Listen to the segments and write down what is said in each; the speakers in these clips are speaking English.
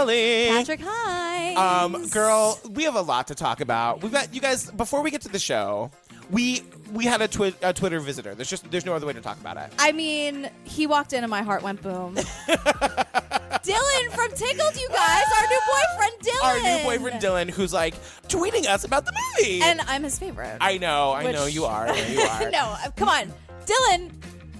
Molly. Patrick, hi. Girl, we have a lot to talk about. We've got, you guys, before we get to the show, we had a Twitter visitor. There's no other way to talk about it. I mean, he walked in and my heart went boom. Dylan from Tickled, you guys. Our new boyfriend, Dylan. Our new boyfriend, Dylan, who's like tweeting us about the movie. And I'm his favorite. I know you are. No, come on. Dylan,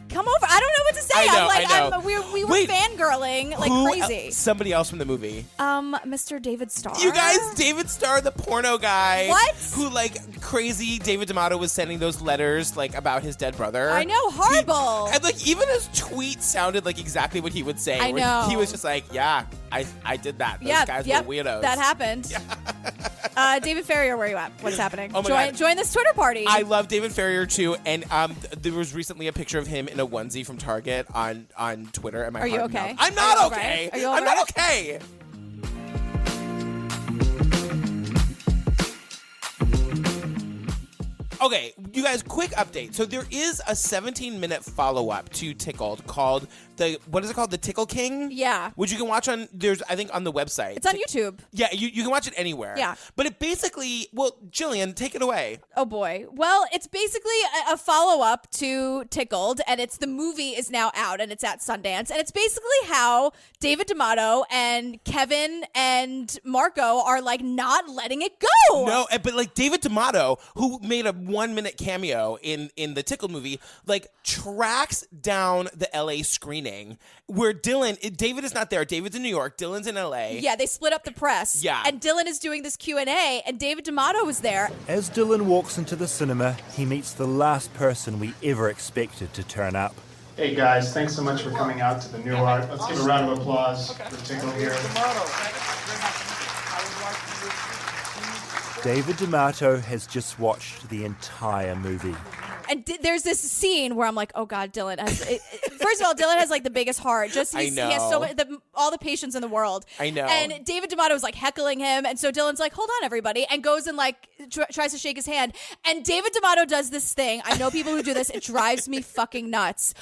come over. I don't know what to say. I know. We were fangirling like crazy. Somebody else from the movie. Mr. David Starr. You guys, David Starr, the porno guy. What? Who, like, crazy David D'Amato was sending those letters, like, about his dead brother. I know, horrible. And, like, even his tweet sounded like exactly what he would say. I know. He was just like, yeah, I did that. Those guys were weirdos. That happened. Yeah. David Ferrier, where are you at? What's happening? Oh my God. Join this Twitter party. I love David Ferrier, too. And there was recently a picture of him in a onesie from Target on Twitter. Are you okay? I'm not okay. Are you all right? I'm not okay. Okay, you guys, quick update. So there is a 17-minute follow-up to Tickled called the Tickle King? Yeah. Which you can watch on the website. It's on YouTube. Yeah, you can watch it anywhere. Yeah. But it basically, Jillian, take it away. Oh boy. Well, it's basically a follow-up to Tickled, and the movie is now out, and it's at Sundance, and it's basically how David D'Amato and Kevin and Marco are like not letting it go. No, but like David D'Amato, who made a 1-minute cameo in the Tickle movie, like tracks down the LA screening where David is not there. David's in New York. Dylan's in LA. Yeah, they split up the press. Yeah. And Dylan is doing this Q&A, and David D'Amato was there. As Dylan walks into the cinema, he meets the last person we ever expected to turn up. Hey guys, thanks so much for coming out to the new art. Let's give a round of applause for Tickle here. David D'Amato has just watched the entire movie. And there's this scene where I'm like, oh God, Dylan has... first of all, Dylan has like the biggest heart. I know. He has so many, all the patience in the world. I know. And David D'Amato was like heckling him. And so Dylan's like, hold on, everybody. And goes and like tries to shake his hand. And David D'Amato does this thing. I know people who do this. It drives me fucking nuts.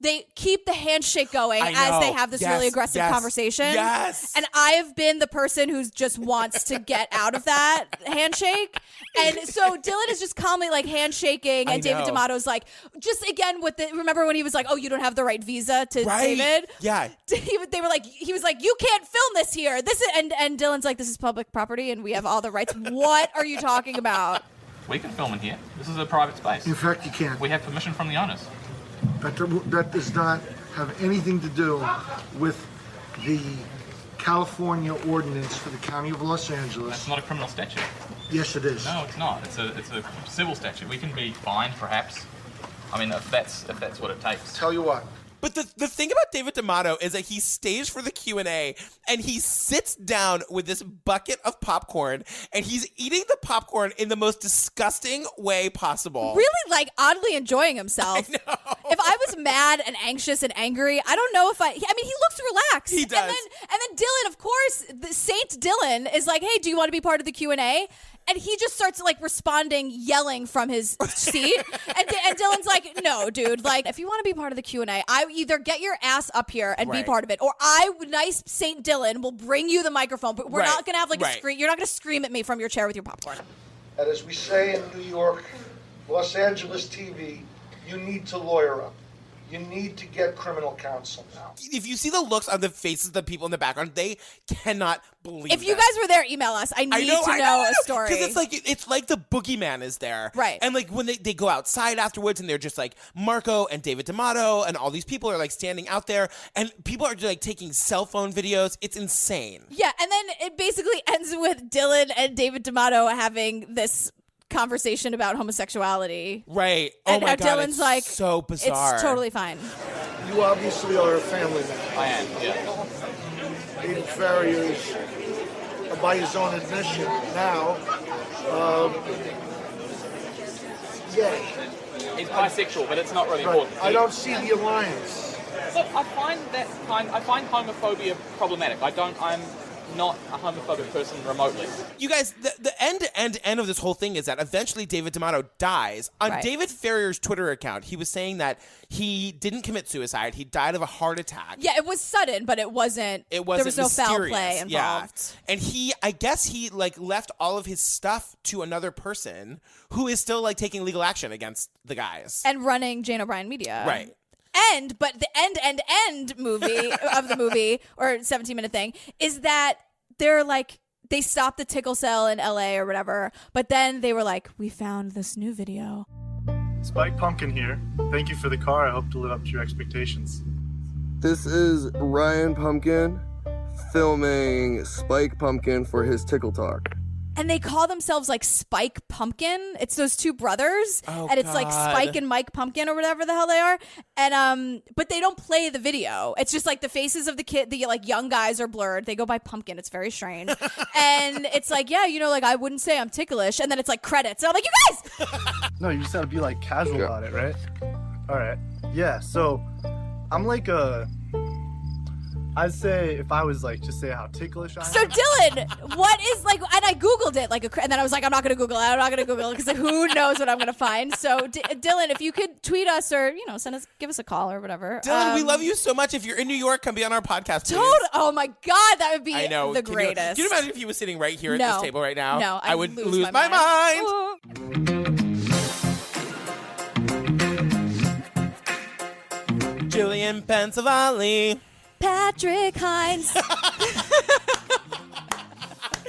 They keep the handshake going as they have this really aggressive conversation. Yes. And I've been the person who just wants to get out of that handshake. And so Dylan is just calmly like handshaking. And David D'Amato's like, just again remember when he was like, oh, you don't have the right visa to David? Yeah. He was like, you can't film this here. And Dylan's like, this is public property and we have all the rights. What are you talking about? We can film in here. This is a private space. In fact, you can't. We have permission from the owners. That does not have anything to do with the California ordinance for the County of Los Angeles. That's not a criminal statute. Yes, it is. No, it's not. It's a civil statute. We can be fined, perhaps. I mean, if that's what it takes. Tell you what. But the thing about David D'Amato is that he stays for the Q&A and he sits down with this bucket of popcorn and he's eating the popcorn in the most disgusting way possible. Really, like, oddly enjoying himself. I know. If I was mad and anxious and angry, I don't know if I mean, he looks relaxed. He does. And then Dylan, of course, the Saint Dylan is like, hey, do you want to be part of the Q&A? And he just starts like responding, yelling from his seat. And Dylan's like, no, dude, like if you want to be part of the Q&A, I either get your ass up here and be part of it, or nice Saint Dylan will bring you the microphone, but we're not going to have like a scream. You're not going to scream at me from your chair with your popcorn. And as we say in New York, Los Angeles TV, you need to lawyer up. You need to get criminal counsel now. If you see the looks on the faces of the people in the background, they cannot believe If you guys were there, email us. I need to know a story. Because it's like the boogeyman is there. Right. And like when they go outside afterwards and they're just like Marco and David D'Amato and all these people are like standing out there and people are just like taking cell phone videos. It's insane. Yeah, and then it basically ends with Dylan and David D'Amato having this conversation about homosexuality. Right. And oh my how God, Dylan's it's like, so bizarre. It's totally fine. You obviously are a family man. I am, yeah. David Ferrier is, by his own admission now, gay. He's bisexual, but it's not really important. I don't see the alliance. Look, I find homophobia problematic. not a homophobic person remotely. You guys, the end of this whole thing is that eventually David D'Amato dies. On Right. David Ferrier's Twitter account, he was saying that he didn't commit suicide. He died of a heart attack. Yeah, it was sudden, but it wasn't. There was no foul play involved. Yeah. And I guess he like left all of his stuff to another person who is still like taking legal action against the guys And running Jane O'Brien Media. Right. But the end movie of the movie, or 17-minute thing, is that they're like, they stopped the Tickle cell in LA or whatever, but then they were like, we found this new video. Spike Pumpkin here. Thank you for the car. I hope to live up to your expectations. This is Ryan Pumpkin filming Spike Pumpkin for his Tickle Talk. And they call themselves like Spike Pumpkin. It's those two brothers. Oh, and it's like God. Spike and Mike Pumpkin or whatever the hell they are. And but they don't play the video. It's just like the faces of the like young guys are blurred. They go by Pumpkin. It's very strange. And it's like, yeah, you know, like I wouldn't say I'm ticklish. And then it's like credits. And I'm like, you guys! No, you just gotta be like casual about it, right? All right. Yeah, so I'm like I'd say if I was like, just say how ticklish I am. So Dylan, what is like, and I Googled it, like, and then I was like, I'm not going to Google it, because like, who knows what I'm going to find. So Dylan, if you could tweet us or, you know, give us a call or whatever. Dylan, we love you so much. If you're in New York, come be on our podcast, please. Oh my God, that would be I know. the Can greatest. you imagine if he was sitting right here at No. this table right now? No, I would lose my mind. Julian Pensavalli. Patrick Hines.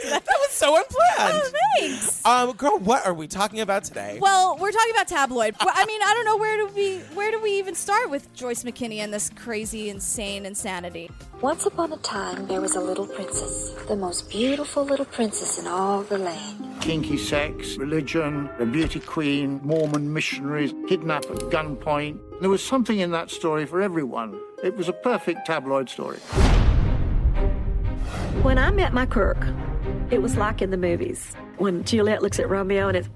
That was so unplanned. Oh, thanks. Girl, what are we talking about today? Well, we're talking about Tabloid. I mean, I don't know where do we even start with Joyce McKinney and this crazy, insane insanity. Once upon a time, there was a little princess, the most beautiful little princess in all the land. Kinky sex, religion, a beauty queen, Mormon missionaries, kidnapped at gunpoint. There was something in that story for everyone. It was a perfect tabloid story. When I met my Kirk, it was like in the movies. When Juliet looks at Romeo and it's...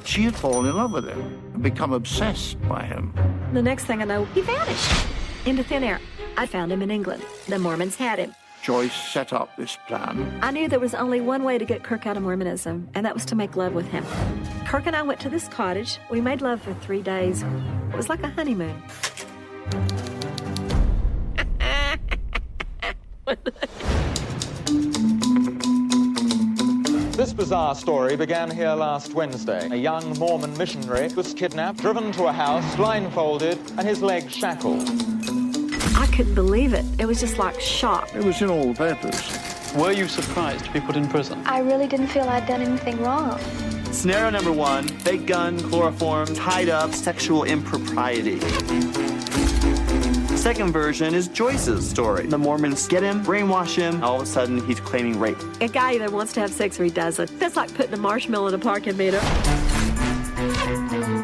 She had fallen in love with him and become obsessed by him. The next thing I know, he vanished into thin air. I found him in England. The Mormons had him. Joyce set up this plan. I knew there was only one way to get Kirk out of Mormonism, and that was to make love with him. Kirk and I went to this cottage. We made love for 3 days. It was like a honeymoon. This bizarre story began here last Wednesday. A young Mormon missionary was kidnapped, driven to a house, blindfolded, and his legs shackled. I couldn't believe it. It was just like shock. It was in all the papers. Were you surprised to be put in prison? I really didn't feel I'd done anything wrong. Scenario number 1, fake gun, chloroform, tied up, sexual impropriety. Second version is Joyce's story. The Mormons get him, brainwash him, all of a sudden he's claiming rape. A guy either wants to have sex or he doesn't. That's like putting a marshmallow in a parking meter.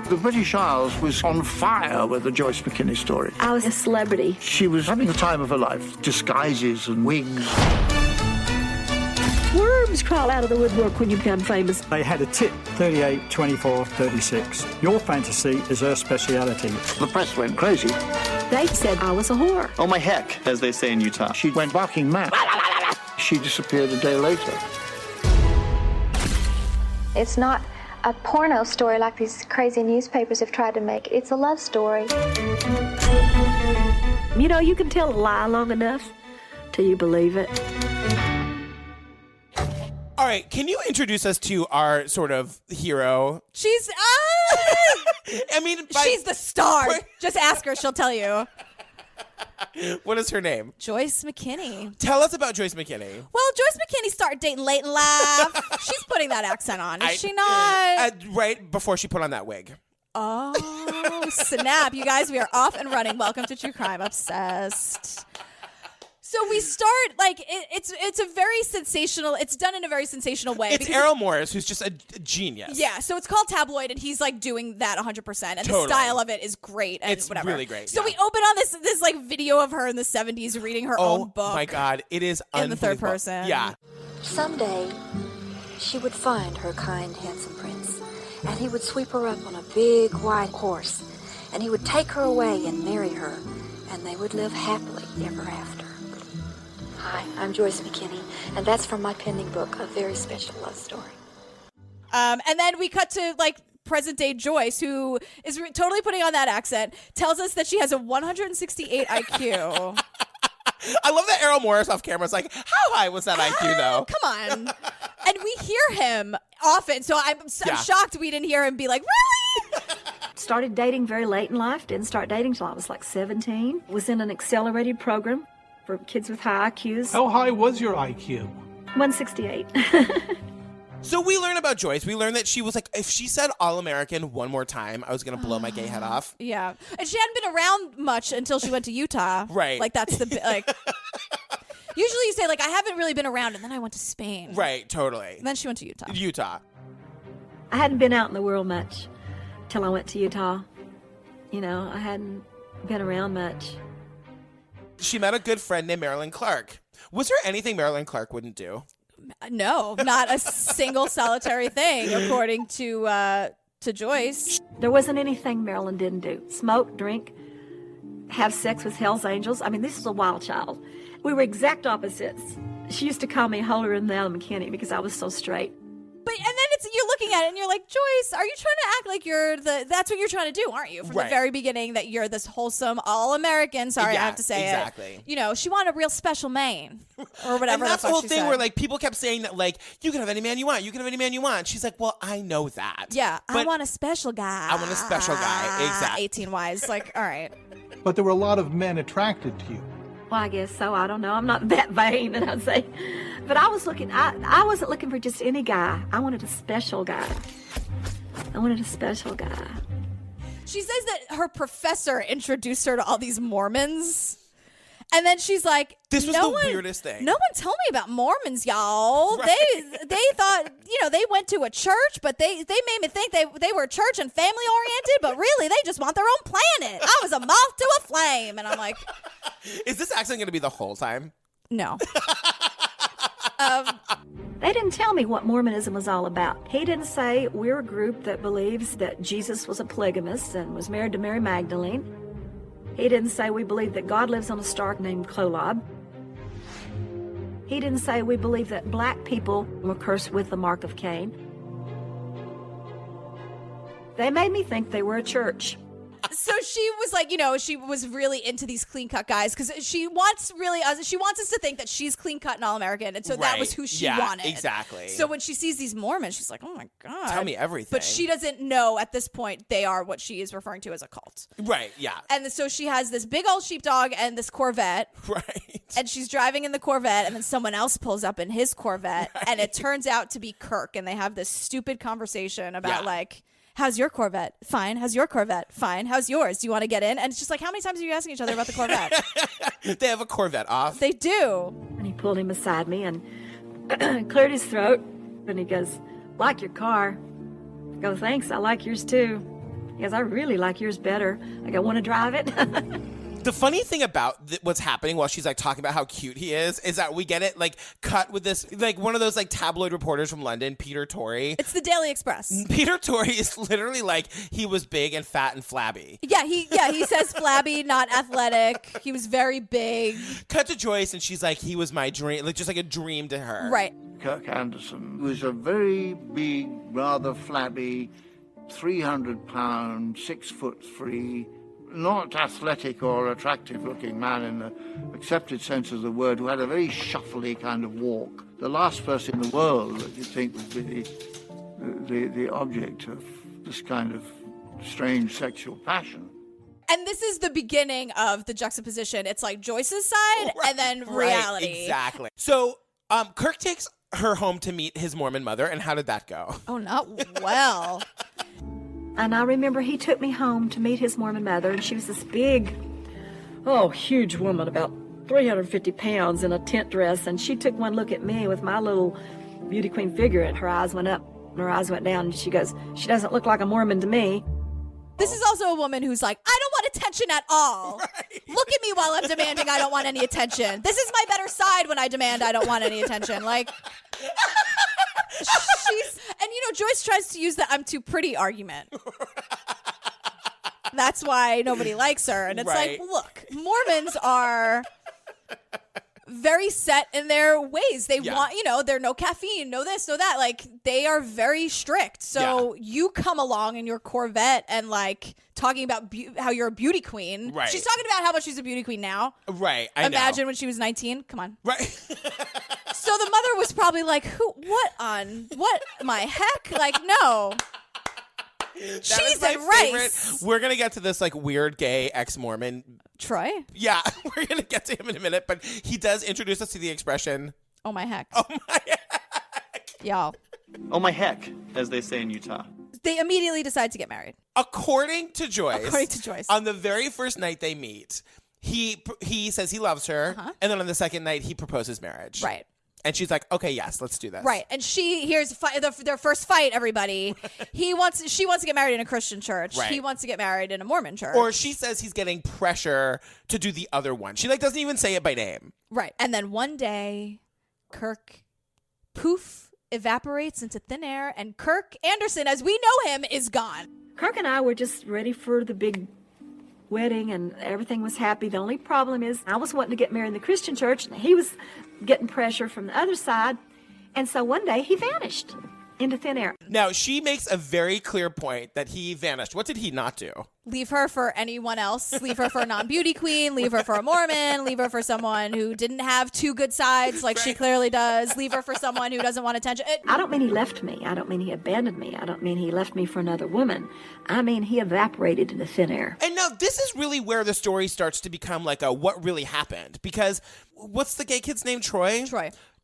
The British Isles was on fire with the Joyce McKinney story. I was a celebrity. She was having the time of her life. Disguises and wigs. Worms crawl out of the woodwork when you become famous. They had a tip, 38, 24, 36. Your fantasy is her speciality. The press went crazy. They said I was a whore. Oh my heck, as they say in Utah. She went barking mad. She disappeared a day later. It's not a porno story like these crazy newspapers have tried to make. It's a love story. You know, you can tell a lie long enough till you believe it. All right, can you introduce us to our sort of hero? She's I mean, she's the star. Just ask her; she'll tell you. What is her name? Joyce McKinney. Tell us about Joyce McKinney. Well, Joyce McKinney started dating late in life. She's putting that accent on, is she not? Right before she put on that wig. Oh, snap. You guys, we are off and running. Welcome to True Crime Obsessed. So we start, like, it's a very sensational, it's done in a very sensational way. It's Errol Morris, who's just a genius. Yeah, so it's called Tabloid, and he's, like, doing that 100%. And totally. The style of it is great. And it's whatever. Really great. So we open on this, like, video of her in the 70s reading her own book. Oh, my God. It is in the third person. Yeah. Someday, she would find her kind, handsome prince, and he would sweep her up on a big white horse, and he would take her away and marry her, and they would live happily ever after. Hi, I'm Joyce McKinney, and that's from my pending book, A Very Special Love Story. And then we cut to like present day Joyce, who is totally putting on that accent, tells us that she has a 168 IQ. I love that Errol Morris off camera is like, how high was that IQ though? Come on. And we hear him often, so I'm shocked we didn't hear him be like, really? Started dating very late in life. Didn't start dating till I was like 17. Was in an accelerated program for kids with high IQs. How high was your IQ? 168. So we learn about Joyce. We learn that she was like, if she said All-American one more time, I was going to blow my gay head off. Yeah. And she hadn't been around much until she went to Utah. Right. Like, that's the, like, usually you say, like, I haven't really been around, and then I went to Spain. Right, totally. And then she went to Utah. I hadn't been out in the world much till I went to Utah. You know, I hadn't been around much. She met a good friend named Marilyn Clark. Was there anything Marilyn Clark wouldn't do? No, not a single solitary thing, according to Joyce. There wasn't anything Marilyn didn't do. Smoke, drink, have sex with Hell's Angels. I mean, this is a wild child. We were exact opposites. She used to call me holier than thou McKinney because I was so straight. But and then you're looking at it and you're like, Joyce, are you trying to act like that's what you're trying to do, aren't you? From the very beginning, that you're this wholesome all-American. Sorry, I have to say exactly. it. You know, she wanted a real special man or whatever. And that's the whole thing said. where like people kept saying that like, you can have any man you want. You can have any man you want. She's like, well, I know that. Yeah, I want a special guy. I want a special guy. Exactly. 18 wise. Like, all right. But there were a lot of men attracted to you. Well, I guess so. I don't know. I'm not that vain, and I'd say. But I was looking, I wasn't looking for just any guy. I wanted a special guy. She says that her professor introduced her to all these Mormons. And then she's like, this was the weirdest thing. No one told me about Mormons, y'all. Right. They thought, you know, they went to a church, but they made me think they were church and family oriented, but really they just want their own planet. I was a moth to a flame. And I'm like, is this accent going to be the whole time? No. They didn't tell me what Mormonism was all about. He didn't say we're a group that believes that Jesus was a polygamist and was married to Mary Magdalene. He didn't say we believe that God lives on a star named Kolob. He didn't say we believe that black people were cursed with the mark of Cain. They made me think they were a church. So she was like, you know, she was really into these clean cut guys because she wants us to think that she's clean cut and all American, and so that was who she wanted. Exactly. So when she sees these Mormons, she's like, oh my god, tell me everything. But she doesn't know at this point they are what she is referring to as a cult. Right. Yeah. And so she has this big old sheepdog and this Corvette. Right. And she's driving in the Corvette, and then someone else pulls up in his Corvette, and it turns out to be Kirk, and they have this stupid conversation about like, how's your Corvette? Fine. How's your Corvette? Fine. How's yours? Do you want to get in? And it's just like, how many times are you asking each other about the Corvette? They have a Corvette off. They do. And he pulled him beside me and cleared his throat. And he goes, like your car. I go, thanks. I like yours too. He goes, I really like yours better. I go, want to drive it? The funny thing about what's happening while she's like talking about how cute he is that we get it like cut with this like one of those like tabloid reporters from London, Peter Torrey. It's the Daily Express. Peter Torrey is literally like he was big and fat and flabby. Yeah, he says flabby, not athletic. He was very big. Cut to Joyce and she's like, he was my dream, like just like a dream to her. Right. Kirk Anderson was a very big, rather flabby, 300-pound, 6'3", not athletic or attractive-looking man in the accepted sense of the word, who had a very shuffly kind of walk. The last person in the world that you'd think would be the object of this kind of strange sexual passion. And this is the beginning of the juxtaposition. It's like Joyce's side and then reality. Right, exactly. So Kirk takes her home to meet his Mormon mother, and how did that go? Oh, not well. And I remember he took me home to meet his Mormon mother, and she was this big, huge woman, about 350 pounds in a tent dress, and she took one look at me with my little beauty queen figure, and her eyes went up, and her eyes went down, and she goes, she doesn't look like a Mormon to me. This is also a woman who's like, I don't want attention at all. Right. Look at me while I'm demanding I don't want any attention. This is my better side when I demand I don't want any attention. Like, Joyce tries to use the I'm too pretty argument. That's why nobody likes her. And it's like, look, Mormons are very set in their ways. They want, they're no caffeine, no this, no that. Like, they are very strict. So you come along in your Corvette and like talking about how you're a beauty queen. Right. She's talking about how much she's a beauty queen now. Right. Imagine when she was 19. Come on. Right. So the mother was probably like, what my heck? Like, no. Cheese and rice. We're going to get to this like weird gay ex-Mormon. Troy? Yeah, we're going to get to him in a minute, but he does introduce us to the expression. Oh my heck. Oh my heck. Y'all. Oh my heck, as they say in Utah. They immediately decide to get married. According to Joyce, on the very first night they meet, he says he loves her, and then on the second night he proposes marriage. Right. And she's like, okay, yes, let's do this. Right. And here's their first fight, everybody. She wants to get married in a Christian church. Right. He wants to get married in a Mormon church. Or she says he's getting pressure to do the other one. She like doesn't even say it by name. Right. And then one day, Kirk, poof, evaporates into thin air, and Kirk Anderson, as we know him, is gone. Kirk and I were just ready for the big wedding, and everything was happy. The only problem is I was wanting to get married in the Christian church, and he was getting pressure from the other side. And so one day he vanished into thin air. Now, she makes a very clear point that he vanished. What did he not do? Leave her for anyone else. Leave her for a non-beauty queen. Leave her for a Mormon. Leave her for someone who didn't have two good sides like she clearly does. Leave her for someone who doesn't want attention. I don't mean he left me. I don't mean he abandoned me. I don't mean he left me for another woman. I mean he evaporated into thin air. And now this is really where the story starts to become like a what really happened. Because what's the gay kid's name? Troy?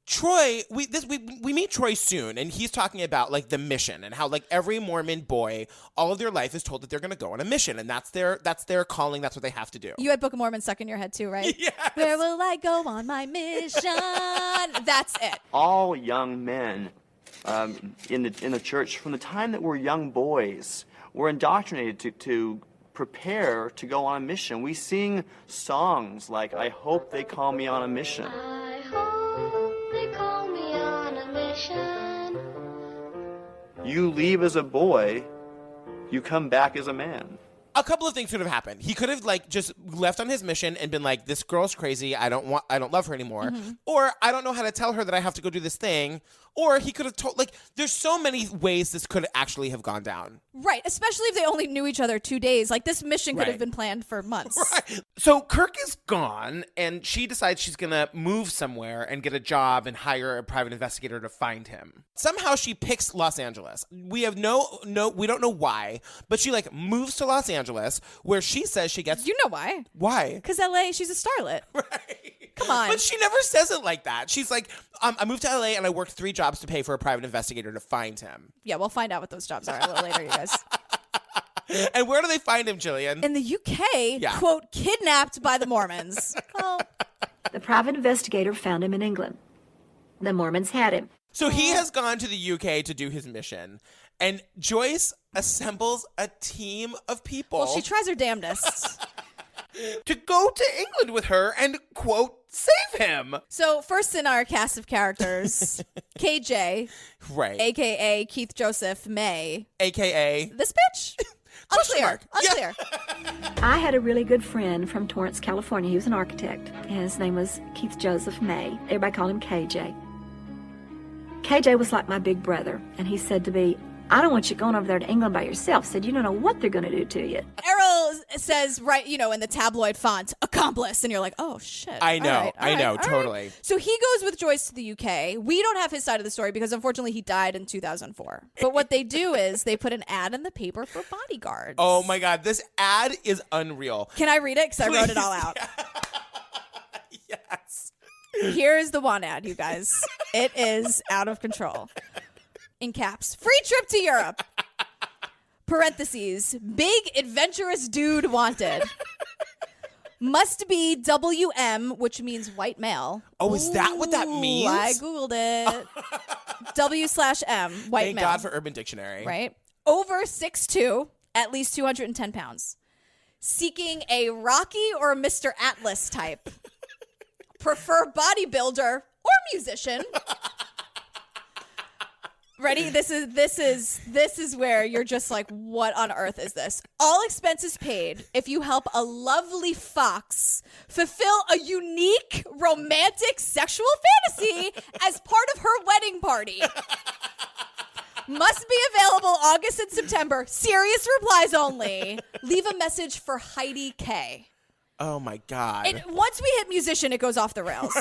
Troy, we meet Troy soon, and he's talking about like the mission and how like every Mormon boy, all of their life is told that they're going to go on a mission, and that's their calling. That's what they have to do. You had Book of Mormon stuck in your head too, right? Yes. Where will I go on my mission? That's it. All young men in the church, from the time that we're young boys, we're indoctrinated to prepare to go on a mission. We sing songs like, I hope they call me on a mission. I hope they call me on a mission. You leave as a boy, you come back as a man. A couple of things could have happened. He could have like just left on his mission and been like, this girl's crazy. I don't love her anymore. Mm-hmm. Or I don't know how to tell her that I have to go do this thing. Or he could have told, like, there's so many ways this could actually have gone down. Right. Especially if they only knew each other 2 days. Like, this mission could Right. have been planned for months. Right. So Kirk is gone, and she decides she's going to move somewhere and get a job and hire a private investigator to find him. Somehow she picks Los Angeles. We have we don't know why, but she like moves to Los Angeles where she says she gets. You know why? Why? Because LA, she's a starlet. Right. Come on. But she never says it like that. She's like, I moved to LA and I worked 3 jobs to pay for a private investigator to find him. Yeah, we'll find out what those jobs are a little later, you guys. And where do they find him, Jillian? In the UK, quote, kidnapped by the Mormons. Well, the private investigator found him in England. The Mormons had him. So he has gone to the UK to do his mission, and Joyce assembles a team of people. Well, she tries her damnedest. To go to England with her and, quote, save him. So first in our cast of characters, KJ, right, a.k.a. Keith Joseph May, a.k.a. this bitch. Unclear. I had a really good friend from Torrance, California. He was an architect. His name was Keith Joseph May. Everybody called him KJ. KJ was like my big brother, and he said to me, I don't want you going over there to England by yourself. Said, you don't know what they're going to do to you. Errol says, right, in the tabloid font, accomplice. And you're like, oh, shit. I know, all right. totally. So he goes with Joyce to the UK. We don't have his side of the story because, unfortunately, he died in 2004. But what they do is they put an ad in the paper for bodyguards. Oh, my God. This ad is unreal. Can I read it? Because I wrote it all out. Yes. Here's the one ad, you guys. It is out of control. In caps, free trip to Europe. Parentheses, big adventurous dude wanted. Must be WM, which means white male. Oh, is that what that means? I Googled it. W/M, white Thank male. God for Urban Dictionary. Right? Over 6'2", at least 210 pounds. Seeking a Rocky or Mr. Atlas type. Prefer bodybuilder or musician. Ready? This is where you're just like, what on earth is this? All expenses paid if you help a lovely fox fulfill a unique romantic sexual fantasy as part of her wedding party. Must be available August and September. Serious replies only. Leave a message for Heidi K. Oh my God. And once we hit musician, it goes off the rails.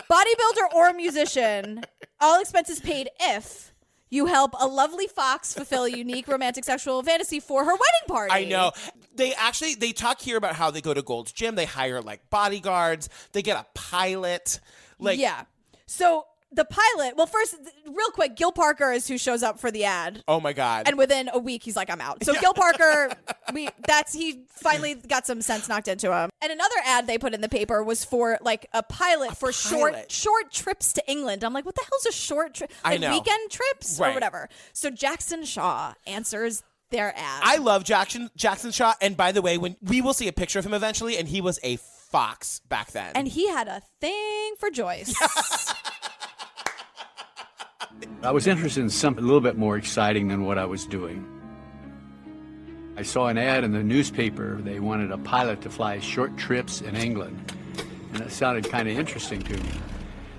Bodybuilder or musician, all expenses paid if you help a lovely fox fulfill a unique romantic sexual fantasy for her wedding party. I know. They talk here about how they go to Gold's Gym. They hire like bodyguards. They get a pilot. Yeah. So the pilot, well, first, real quick, Gil Parker is who shows up for the ad. Oh my God. And within a week, he's like, I'm out. So Gil Parker, he finally got some sense knocked into him. And another ad they put in the paper was for like a pilot for short trips to England. I'm like, what the hell's a short trip? Like I know. Weekend trips Right. or whatever. So Jackson Shaw answers their ad. I love Jackson Shaw. And by the way, when we will see a picture of him eventually, and he was a fox back then. And he had a thing for Joyce. I was interested in something a little bit more exciting than what I was doing. I saw an ad in the newspaper. They wanted a pilot to fly short trips in England, and it sounded kind of interesting to me.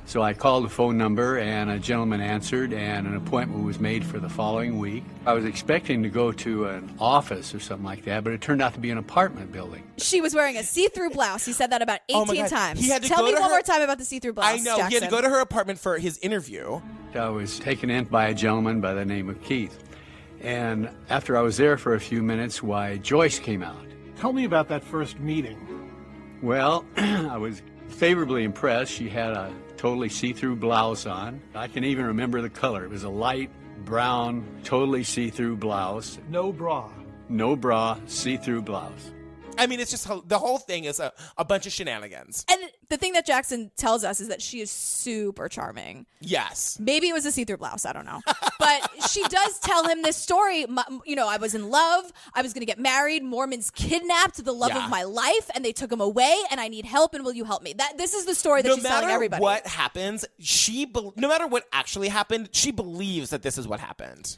So I called the phone number, and a gentleman answered, and an appointment was made for the following week. I was expecting to go to an office or something like that, but it turned out to be an apartment building. She was wearing a see-through blouse. He said that about 18 times. He had to Tell go me to one her- more time about the see-through blouse, I know. Jackson. He had to go to her apartment for his interview. I was taken in by a gentleman by the name of Keith. And after I was there for a few minutes, Joyce came out. Tell me about that first meeting. Well, I was favorably impressed. She had a totally see-through blouse on. I can even remember the color. It was a light brown, totally see-through blouse. No bra. No bra, see-through blouse. I mean, it's just the whole thing is a bunch of shenanigans. And the thing that Jackson tells us is that she is super charming. Yes. Maybe it was a see-through blouse. I don't know. But she does tell him this story. I was in love. I was going to get married. Mormons kidnapped the love of my life, and they took him away, and I need help, and will you help me? This is the story that she's telling everybody. No matter what happens, no matter what actually happened, she believes that this is what happened.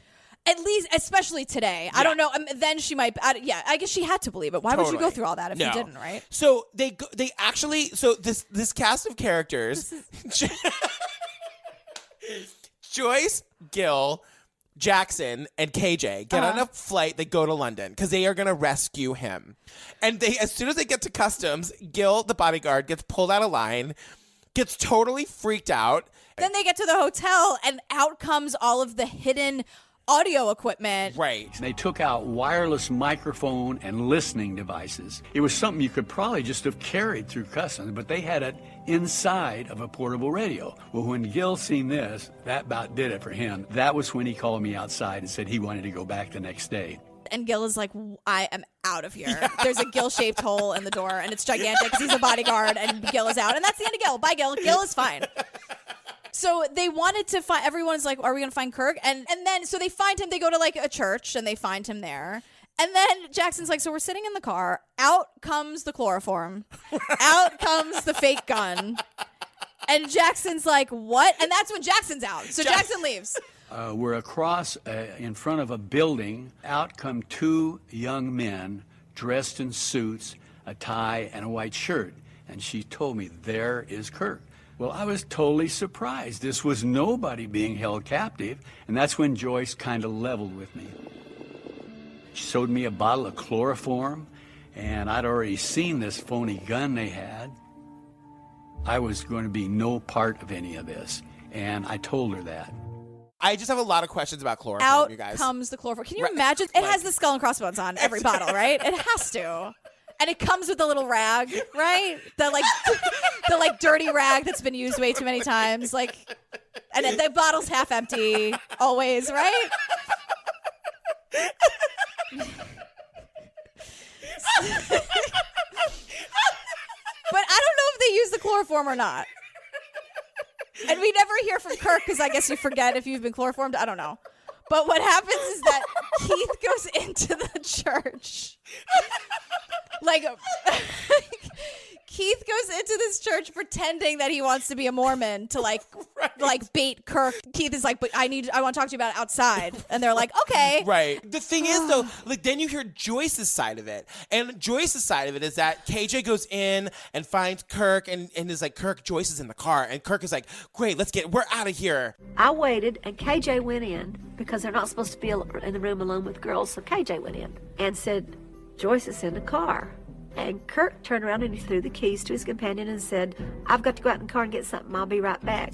At least, especially today. I don't know. Then she might. I guess she had to believe it. Why would you go through all that if you didn't, right? So this cast of characters, Joyce, Gil, Jackson, and KJ get on a flight. They go to London because they are going to rescue him. And as soon as they get to customs, Gil, the bodyguard, gets pulled out of line, gets totally freaked out. Then they get to the hotel, and out comes all of the hidden audio equipment. Right. They took out wireless microphone and listening devices. It was something you could probably just have carried through customs, but they had it inside of a portable radio. Well, when Gil seen this, that about did it for him. That was when he called me outside and said he wanted to go back the next day. And Gil is like, I am out of here. Yeah. There's a Gil-shaped hole in the door, and it's gigantic because he's a bodyguard, and Gil is out. And that's the end of Gil. Bye, Gil. Gil is fine. So they wanted to find, everyone's like, are we going to find Kirk? And then, so they find him, they go to like a church and they find him there. And then Jackson's like, so we're sitting in the car. Out comes the chloroform. Out comes the fake gun. And Jackson's like, what? And that's when Jackson's out. So Jackson leaves. We're across in front of a building. Out come two young men dressed in suits, a tie, and a white shirt. And she told me, there is Kirk. Well, I was totally surprised. This was nobody being held captive, and that's when Joyce kind of leveled with me. She showed me a bottle of chloroform, and I'd already seen this phony gun they had. I was going to be no part of any of this, and I told her that. I just have a lot of questions about chloroform, Out you guys. comes the chloroform. Can you imagine? It has the skull and crossbones on every bottle, right? It has to. And it comes with a little rag, right? The dirty rag that's been used way too many times. And the bottle's half empty, always, right? But I don't know if they use the chloroform or not. And we never hear from Kirk because I guess you forget if you've been chloroformed. I don't know. But what happens is that Keith goes into the church. Keith goes into this church pretending that he wants to be a Mormon to like bait Kirk. Keith is like, but I want to talk to you about it outside. And they're like, okay. Right. The thing is though, like then you hear Joyce's side of it. And Joyce's side of it is that KJ goes in and finds Kirk and is like, Kirk, Joyce is in the car. And Kirk is like, great, we're out of here. I waited, and KJ went in because they're not supposed to be in the room alone with girls. So KJ went in and said, Joyce is in the car. And Kirk turned around and he threw the keys to his companion and said, I've got to go out in the car and get something. I'll be right back.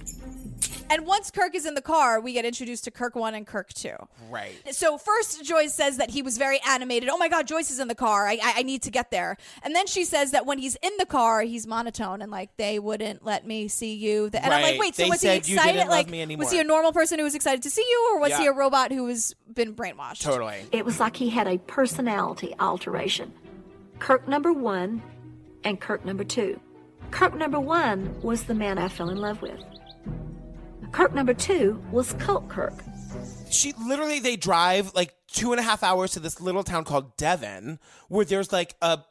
And once Kirk is in the car, we get introduced to Kirk 1 and Kirk 2. Right. So first Joyce says that he was very animated. Oh my God, Joyce is in the car. I need to get there. And then she says that when he's in the car, he's monotone and like, they wouldn't let me see you. And I'm like, wait, so was he excited? You didn't love me anymore. Was he a normal person who was excited to see you, or was he a robot who was been brainwashed? Totally. It was like he had a personality alteration. Kirk number 1 and Kirk number 2. Kirk number 1 was the man I fell in love with. Kirk number 2 was Cult Kirk. They drive like 2.5 hours to this little town called Devon, where there's like a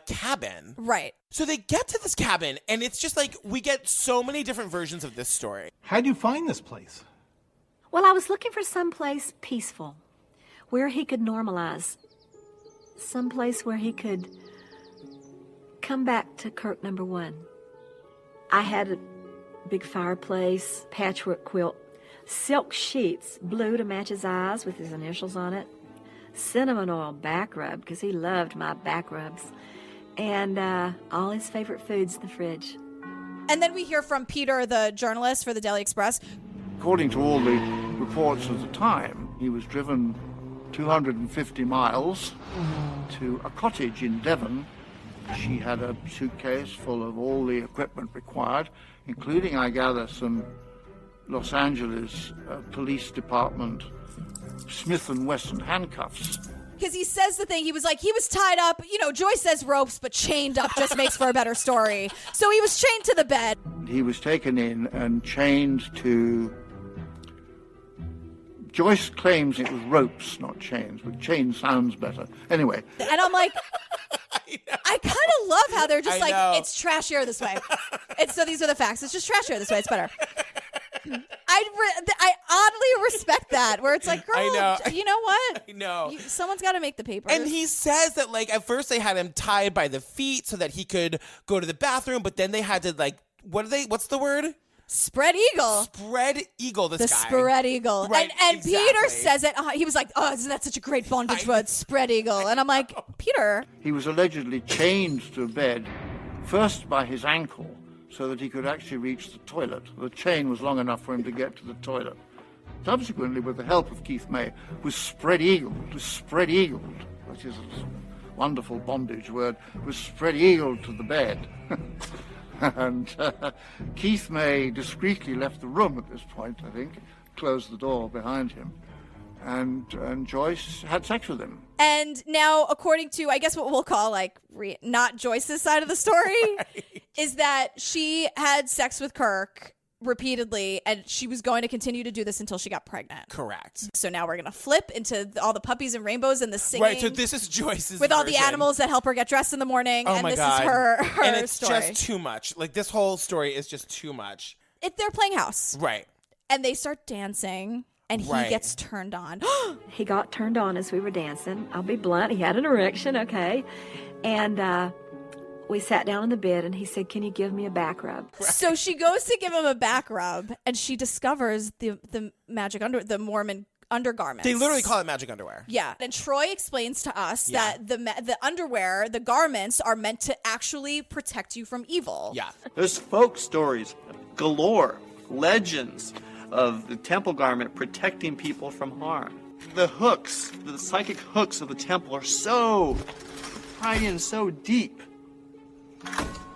cabin. Right. So they get to this cabin, and it's just like we get so many different versions of this story. How'd you find this place? Well, I was looking for someplace peaceful, where he could normalize. Someplace where he could come back to Kirk number 1. I had a big fireplace, patchwork quilt, silk sheets, blue to match his eyes with his initials on it, cinnamon oil back rub, because he loved my back rubs, and all his favorite foods in the fridge. And then we hear from Peter, the journalist for the Daily Express. According to all the reports of the time, he was driven 250 miles to a cottage in Devon. She had a suitcase full of all the equipment required, including, I gather, some Los Angeles Police Department Smith & Wesson handcuffs. Because he says the thing, he was tied up, Joyce says ropes, but chained up just makes for a better story. So he was chained to the bed. He was taken in and chained to... Joyce claims it was ropes, not chains, but chain sounds better. Anyway. And I'm like, I kind of love how they're just it's trashier this way. So these are the facts. It's just trashier this way. It's better. I oddly respect that, where it's like, girl, I know. You know what? I know. Someone's got to make the papers. And he says that, like, at first they had him tied by the feet so that he could go to the bathroom, but then they had to, like, what's the word? Spread eagle. Spread eagle, this guy. The spread eagle. Right, and exactly. Peter says it. He was like, oh, isn't that such a great bondage word? Spread eagle. And I'm like, Peter. He was allegedly chained to a bed, first by his ankle, so that he could actually reach the toilet. The chain was long enough for him to get to the toilet. Subsequently, with the help of Keith May, was spread-eagled, which is a wonderful bondage word, was spread-eagled to the bed. And Keith May discreetly left the room at this point, I think, closed the door behind him, and Joyce had sex with him. And now, according to, I guess what we'll call, like, not Joyce's side of the story, is that she had sex with Kirk repeatedly, and she was going to continue to do this until she got pregnant. Correct. So now we're going to flip into all the puppies and rainbows and the singing. Right, so this is Joyce's with all version. the animals that help her get dressed in the morning. Oh and my this God. is her and it's story. just too much. Like, this whole story is just too much. They're playing house. Right. And they start dancing, and he gets turned on. He got turned on as we were dancing. I'll be blunt. He had an erection, okay? And we sat down in the bed, and he said, can you give me a back rub? Right. So she goes to give him a back rub, and she discovers the magic the Mormon undergarments. They literally call it magic underwear. Yeah. And Troy explains to us that the underwear, the garments, are meant to actually protect you from evil. Yeah. There's folk stories galore, legends of the temple garment protecting people from harm. The hooks, the psychic hooks of the temple are so tied in so deep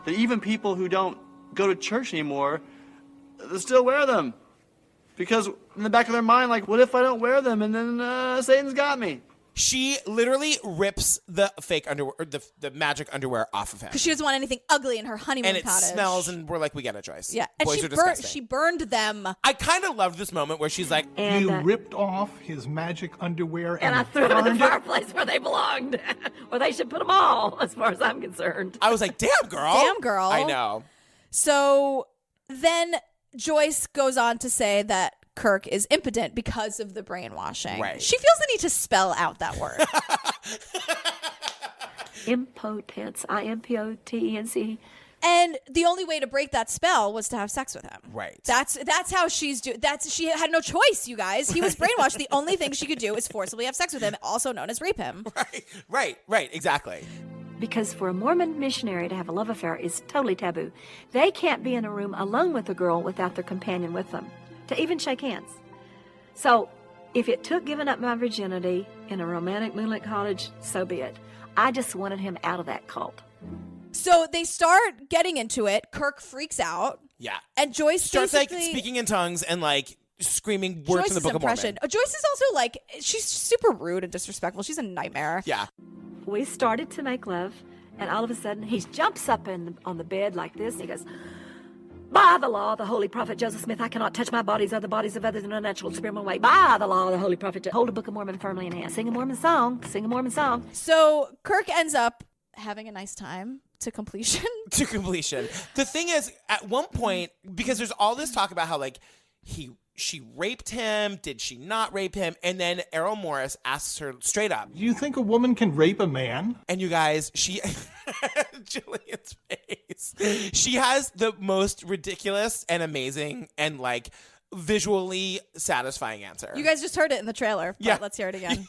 that even people who don't go to church anymore, they still wear them. Because in the back of their mind, like, what if I don't wear them and then Satan's got me? She literally rips the fake underwear, or the magic underwear off of him. Because she doesn't want anything ugly in her honeymoon And it cottage. smells, and we're like, we get it, Joyce. Yeah, and Boys she are disgusting. she burned them. I kind of loved this moment where she's like, You ripped off his magic underwear And I threw them in the burned it? fireplace where they belonged. Where they should put them all, as far as I'm concerned. I was like, damn, girl. Damn, girl. I know. So then Joyce goes on to say that Kirk is impotent because of the brainwashing. Right. She feels the need to spell out that word. Impotence. IMPOTENC. And the only way to break that spell was to have sex with him. Right. That's how she's she had no choice, you guys. He was brainwashed. The only thing she could do is forcibly have sex with him, also known as rape him. Right, exactly. Because for a Mormon missionary to have a love affair is totally taboo. They can't be in a room alone with a girl without their companion with them, to even shake hands. So if it took giving up my virginity in a romantic moonlit cottage, so be it. I just wanted him out of that cult. So they start getting into it. Kirk freaks out. Yeah. And Joyce starts like basically speaking in tongues and like screaming words from the Book of Mormon. Joyce is also like, she's super rude and disrespectful. She's a nightmare. Yeah. We started to make love, and all of a sudden he jumps up on the bed like this. And he goes, by the law of the holy prophet Joseph Smith, I cannot touch my bodies or the bodies of others in a natural experimental way. By the law of the holy prophet, hold the Book of Mormon firmly in hand. Sing a Mormon song. Sing a Mormon song. So Kirk ends up having a nice time to completion. To completion. The thing is, at one point, because there's all this talk about how like she raped him, did she not rape him? And then Errol Morris asks her straight up, Do you think a woman can rape a man? And you guys, Jillian's face. She has the most ridiculous and amazing and like visually satisfying answer. You guys just heard it in the trailer. But Yeah. let's hear it again.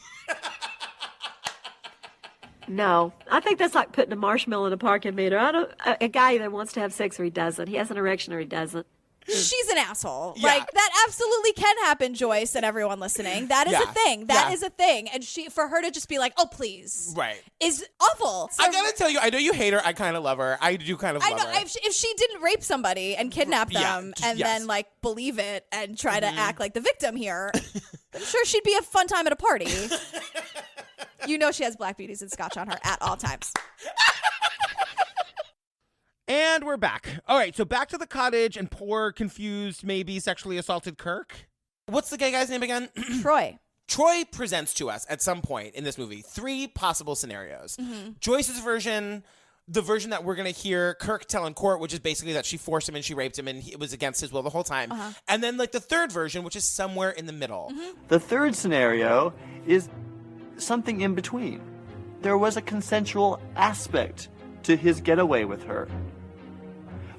No, I think that's like putting a marshmallow in a parking meter. A guy either wants to have sex or he doesn't. He has an erection or he doesn't. She's an asshole. Yeah. Like that absolutely can happen, Joyce, and everyone listening. That is a thing. That is a thing. And for her to just be like, "Oh, please," Right. is awful. I gotta tell you, I know you hate her. I kind of love her. I do kind of love her. If she didn't rape somebody and kidnap Yeah, them and yes. then like believe it and try to act like the victim here, I'm sure she'd be a fun time at a party. You know she has Black Beauties and Scotch on her at all times. And we're back. All right, so back to the cottage and poor, confused, maybe sexually assaulted Kirk. What's the guy's name again? Troy. Troy presents to us at some point in this movie 3 possible scenarios. Joyce's version, the version that we're going to hear Kirk tell in court, which is basically that she forced him and she raped him and it was against his will the whole time. And then like the third version, which is somewhere in the middle. The third scenario is something in between. There was a consensual aspect to his getaway with her.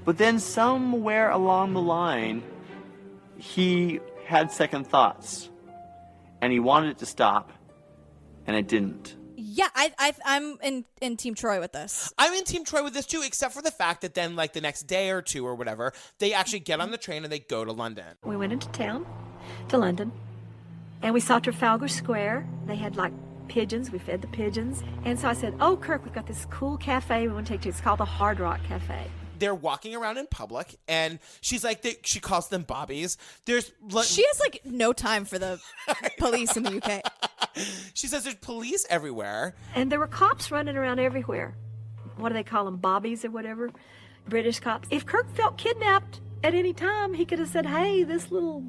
But then somewhere along the line, he had second thoughts. And he wanted it to stop, and it didn't. Yeah, I'm in Team Troy with this. I'm in Team Troy with this too, except for the fact that then like the next day or two or whatever, they actually get on the train and they go to London. We went into town, to London, and we saw Trafalgar Square. They had like pigeons. We fed the pigeons. And so I said, oh, Kirk, we've got this cool cafe we want to take to. It's called the Hard Rock Cafe. They're walking around in public, and she's like, she calls them bobbies. She has like no time for the police in the UK. She says there's police everywhere. And there were cops running around everywhere. What do they call them? Bobbies or whatever? British cops. If Kirk felt kidnapped at any time, he could have said, hey, this little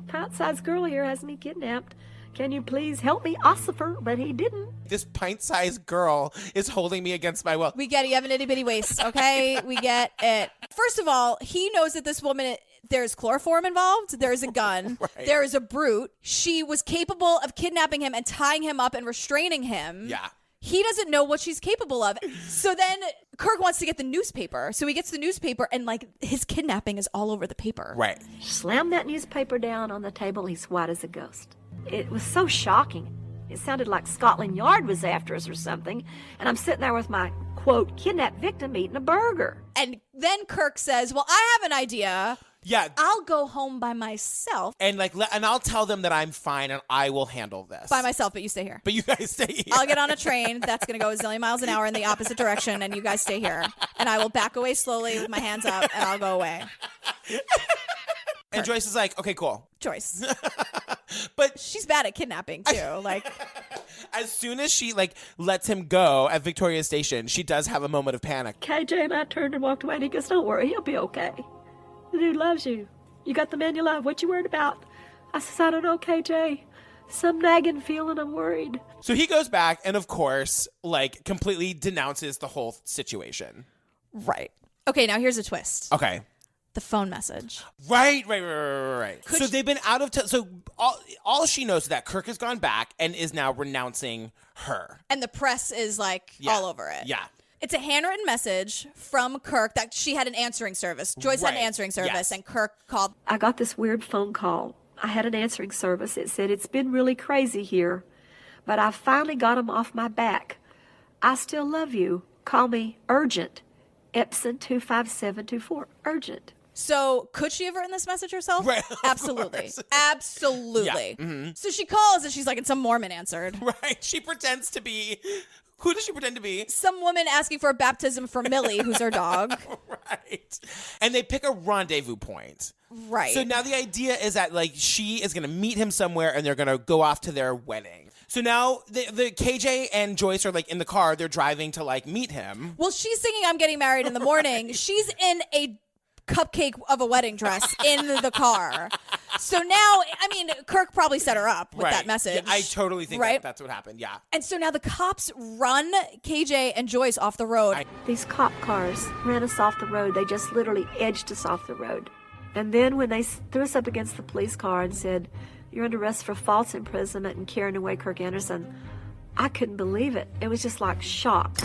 pint-sized girl here has me kidnapped. Can you please help me, Ossifer? But he didn't. This pint-sized girl is holding me against my will. We get it. You have an itty-bitty waist, okay? We get it. First of all, he knows that this woman, there's chloroform involved. There's a gun. Right. There is a brute. She was capable of kidnapping him and tying him up and restraining him. Yeah. He doesn't know what she's capable of. So then Kirk wants to get the newspaper. So he gets the newspaper and like his kidnapping is all over the paper. Right. Slammed that newspaper down on the table. He's white as a ghost. It was so shocking. It sounded like Scotland Yard was after us or something. And I'm sitting there with my, quote, kidnapped victim eating a burger. And then Kirk says, well, I have an idea. Yeah. I'll go home by myself. And and I'll tell them that I'm fine and I will handle this. By myself, but you stay here. But you guys stay here. I'll get on a train that's going to go a zillion miles an hour in the opposite direction, and you guys stay here. And I will back away slowly with my hands up, and I'll go away. And Joyce is like, okay, cool. Joyce. But she's bad at kidnapping, too. Like, As soon as she lets him go at Victoria Station, she does have a moment of panic. KJ and I turned and walked away, and he goes, don't worry, he'll be okay. The dude loves you. You got the man you love. What you worried about? I says, I don't know, KJ. Some nagging feeling, I'm worried. So he goes back and, of course, completely denounces the whole situation. Right. Okay, now here's a twist. Okay. The phone message. Right. So they've been out of so all she knows is that Kirk has gone back and is now renouncing her. And the press is all over it. Yeah. It's a handwritten message from Kirk that she had an answering service. Joyce had an answering service, and Kirk called. I got this weird phone call. I had an answering service. It said, it's been really crazy here, but I finally got him off my back. I still love you. Call me urgent. Epson 25724. Urgent. So could she have written this message herself? Right, Absolutely. Absolutely. Yeah. Mm-hmm. So she calls and she's like, and some Mormon answered. Right. She pretends to be... Who does she pretend to be? Some woman asking for a baptism for Millie, who's her dog. Right. And they pick a rendezvous point. Right. So now the idea is that she is going to meet him somewhere and they're going to go off to their wedding. So now the KJ and Joyce are in the car. They're driving to meet him. Well, she's singing I'm Getting Married in the Morning. She's in a cupcake of a wedding dress in the car. So now, Kirk probably set her up with that message. Yeah, I totally think that's what happened. Yeah. And so now the cops run KJ and Joyce off the road. These cop cars ran us off the road. They just literally edged us off the road. And then when they threw us up against the police car and said, you're under arrest for false imprisonment and carrying away Kirk Anderson, I couldn't believe it. It was just shock.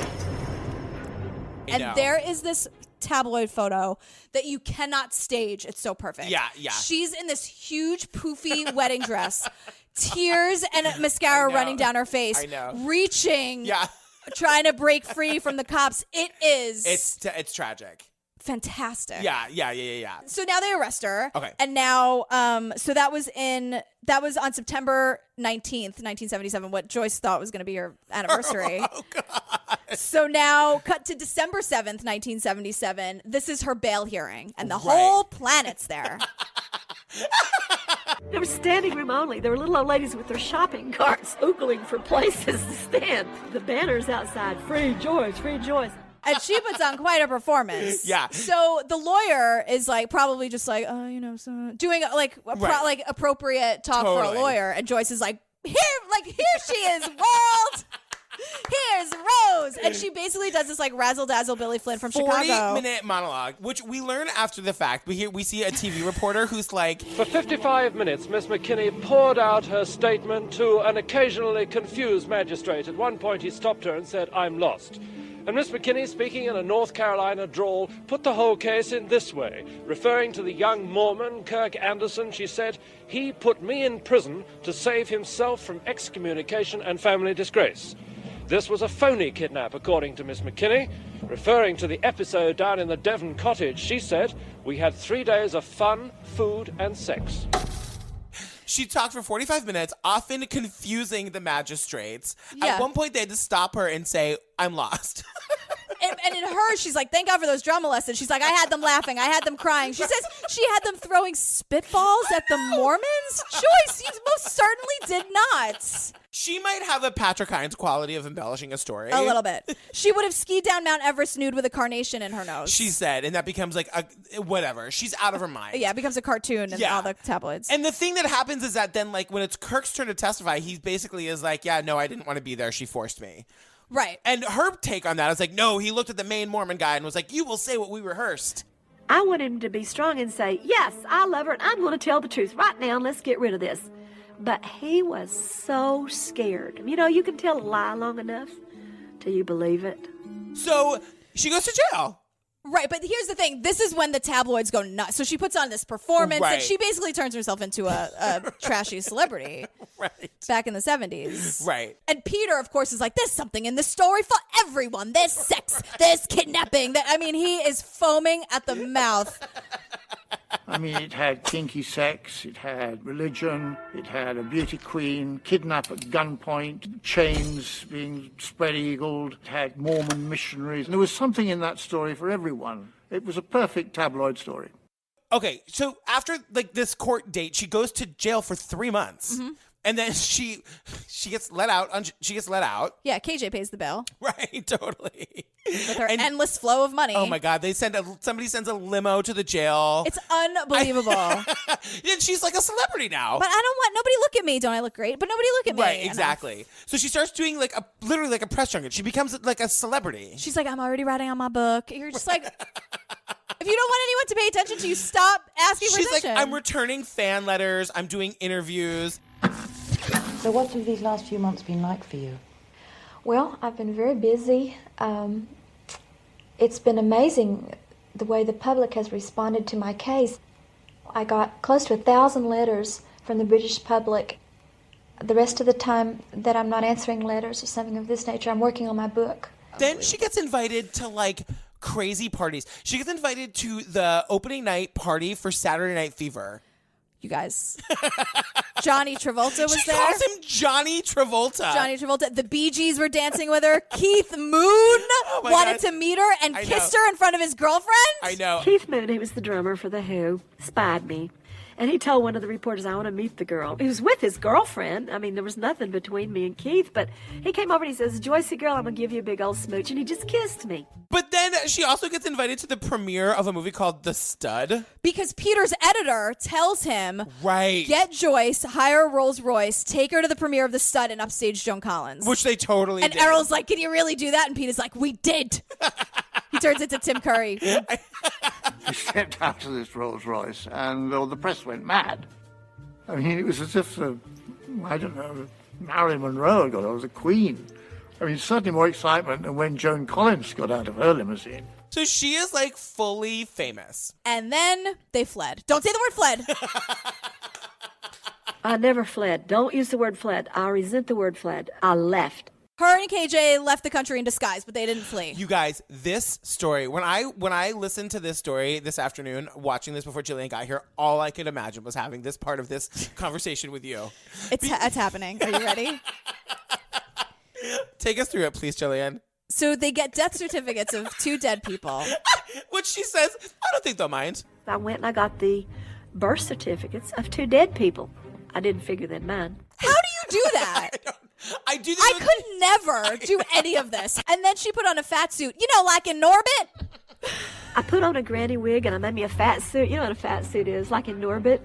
And there is this tabloid photo that you cannot stage. It's so perfect. Yeah. She's in this huge poofy wedding dress, tears and mascara running down her face. I know. Reaching, trying to break free from the cops. It's tragic. Fantastic. Yeah. So now they arrest her. Okay. And now, so that was on September 19th, 1977, what Joyce thought was going to be her anniversary. Oh, God. So now, cut to December 7th, 1977. This is her bail hearing, and the whole planet's there. There was standing room only. There were little old ladies with their shopping carts oogling for places to stand. The banners outside, free Joyce, free Joyce. And she puts on quite a performance. Yeah. So the lawyer is probably just doing appropriate talk for a lawyer. And Joyce is here she is, world. Here's Rose. And she basically does this razzle dazzle Billy Flynn from Chicago. 40-minute monologue, which we learn after the fact. We see a TV reporter who's For 55 minutes, Miss McKinney poured out her statement to an occasionally confused magistrate. At one point, he stopped her and said, I'm lost. And Miss McKinney, speaking in a North Carolina drawl, put the whole case in this way. Referring to the young Mormon, Kirk Anderson, she said, he put me in prison to save himself from excommunication and family disgrace. This was a phony kidnap, according to Miss McKinney. Referring to the episode down in the Devon cottage, she said, we had 3 days of fun, food, and sex. She talked for 45 minutes, often confusing the magistrates. Yeah. At one point, they had to stop her and say, I'm lost. And in her, she's thank God for those drama lessons. She's I had them laughing. I had them crying. She says she had them throwing spitballs at the Mormons. Joyce, you most certainly did not. She might have a Patrick Hines quality of embellishing a story. A little bit. She would have skied down Mount Everest nude with a carnation in her nose. She said, and that becomes whatever. She's out of her mind. Yeah, it becomes a cartoon in all the tabloids. And the thing that happens is that then, when it's Kirk's turn to testify, he basically is yeah, no, I didn't want to be there. She forced me. Right. And her take on that is no, he looked at the main Mormon guy and was you will say what we rehearsed. I want him to be strong and say, yes, I love her, and I'm going to tell the truth right now, and let's get rid of this. But he was so scared. You can tell a lie long enough till you believe it. So she goes to jail. Right, but here's the thing. This is when the tabloids go nuts. So she puts on this performance, and she basically turns herself into a trashy celebrity. Right. Back in the 70s. Right. And Peter, of course, is there's something in this story for everyone. There's sex. There's kidnapping. He is foaming at the mouth. It had kinky sex, it had religion, it had a beauty queen, kidnap at gunpoint, chains being spread-eagled, it had Mormon missionaries. There was something in that story for everyone. It was a perfect tabloid story. Okay, so after this court date, she goes to jail for 3 months. Mm-hmm. And then she gets let out. She gets let out. Yeah, KJ pays the bill. Right, totally. With her endless flow of money. Oh my God! Somebody sends a limo to the jail. It's unbelievable. And she's like a celebrity now. But I don't want nobody look at me. Don't I look great? But nobody look at me. Right, exactly. So she starts doing literally like a press junket. She becomes like a celebrity. She's like, I'm already writing on my book. You're just like, if you don't want anyone to pay attention to you, stop asking for attention. She's like, I'm returning fan letters. I'm doing interviews. So what have these last few months been like for you? Well, I've been very busy. It's been amazing the way the public has responded to my case. I got close to 1,000 letters from the British public. The rest of the time that I'm not answering letters or something of this nature, I'm working on my book. Then she gets invited to crazy parties. She gets invited to the opening night party for Saturday Night Fever. You guys. Johnny Travolta was She there. calls him Johnny Travolta. Johnny Travolta. The Bee Gees were dancing with her. Keith Moon my wanted God. to meet her and kissed her in front of his girlfriend. I know. Keith Moon, he was the drummer for The Who, spied me. And he told one of the reporters, I want to meet the girl. He was with his girlfriend. I mean, there was nothing between me and Keith, but he came over and he says, Joycey girl, I'm going to give you a big old smooch. And he just kissed me. But then she also gets invited to the premiere of a movie called The Stud. Because Peter's editor tells him, Right. get Joyce, hire a Rolls Royce, take her to the premiere of The Stud and upstage Joan Collins. Which they totally and did. Errol's like, can you really do that? And Peter's like, we did. He turns into Tim Curry. She stepped out of this Rolls Royce and the press went mad. I mean, it was as if, Marilyn Monroe got over, the Queen. I mean, certainly more excitement than when Joan Collins got out of her limousine. So she is fully famous. And then they fled. Don't say the word fled. I never fled. Don't use the word fled. I resent the word fled. I left. Her and KJ left the country in disguise, but they didn't flee. You guys, this story, when I listened to this story this afternoon, watching this before Jillian got here, all I could imagine was having this part of this conversation with you. It's happening. Are you ready? Take us through it, please, Jillian. So they get death certificates of 2 dead people. Which she says, I don't think they'll mind. I went and I got the birth certificates of 2 dead people. I didn't figure they'd mind. How do you do that? I do. I could never do any of this. And then she put on a fat suit. You know, like in Norbit. I put on a granny wig and I made me a fat suit. You know what a fat suit is, like in Norbit.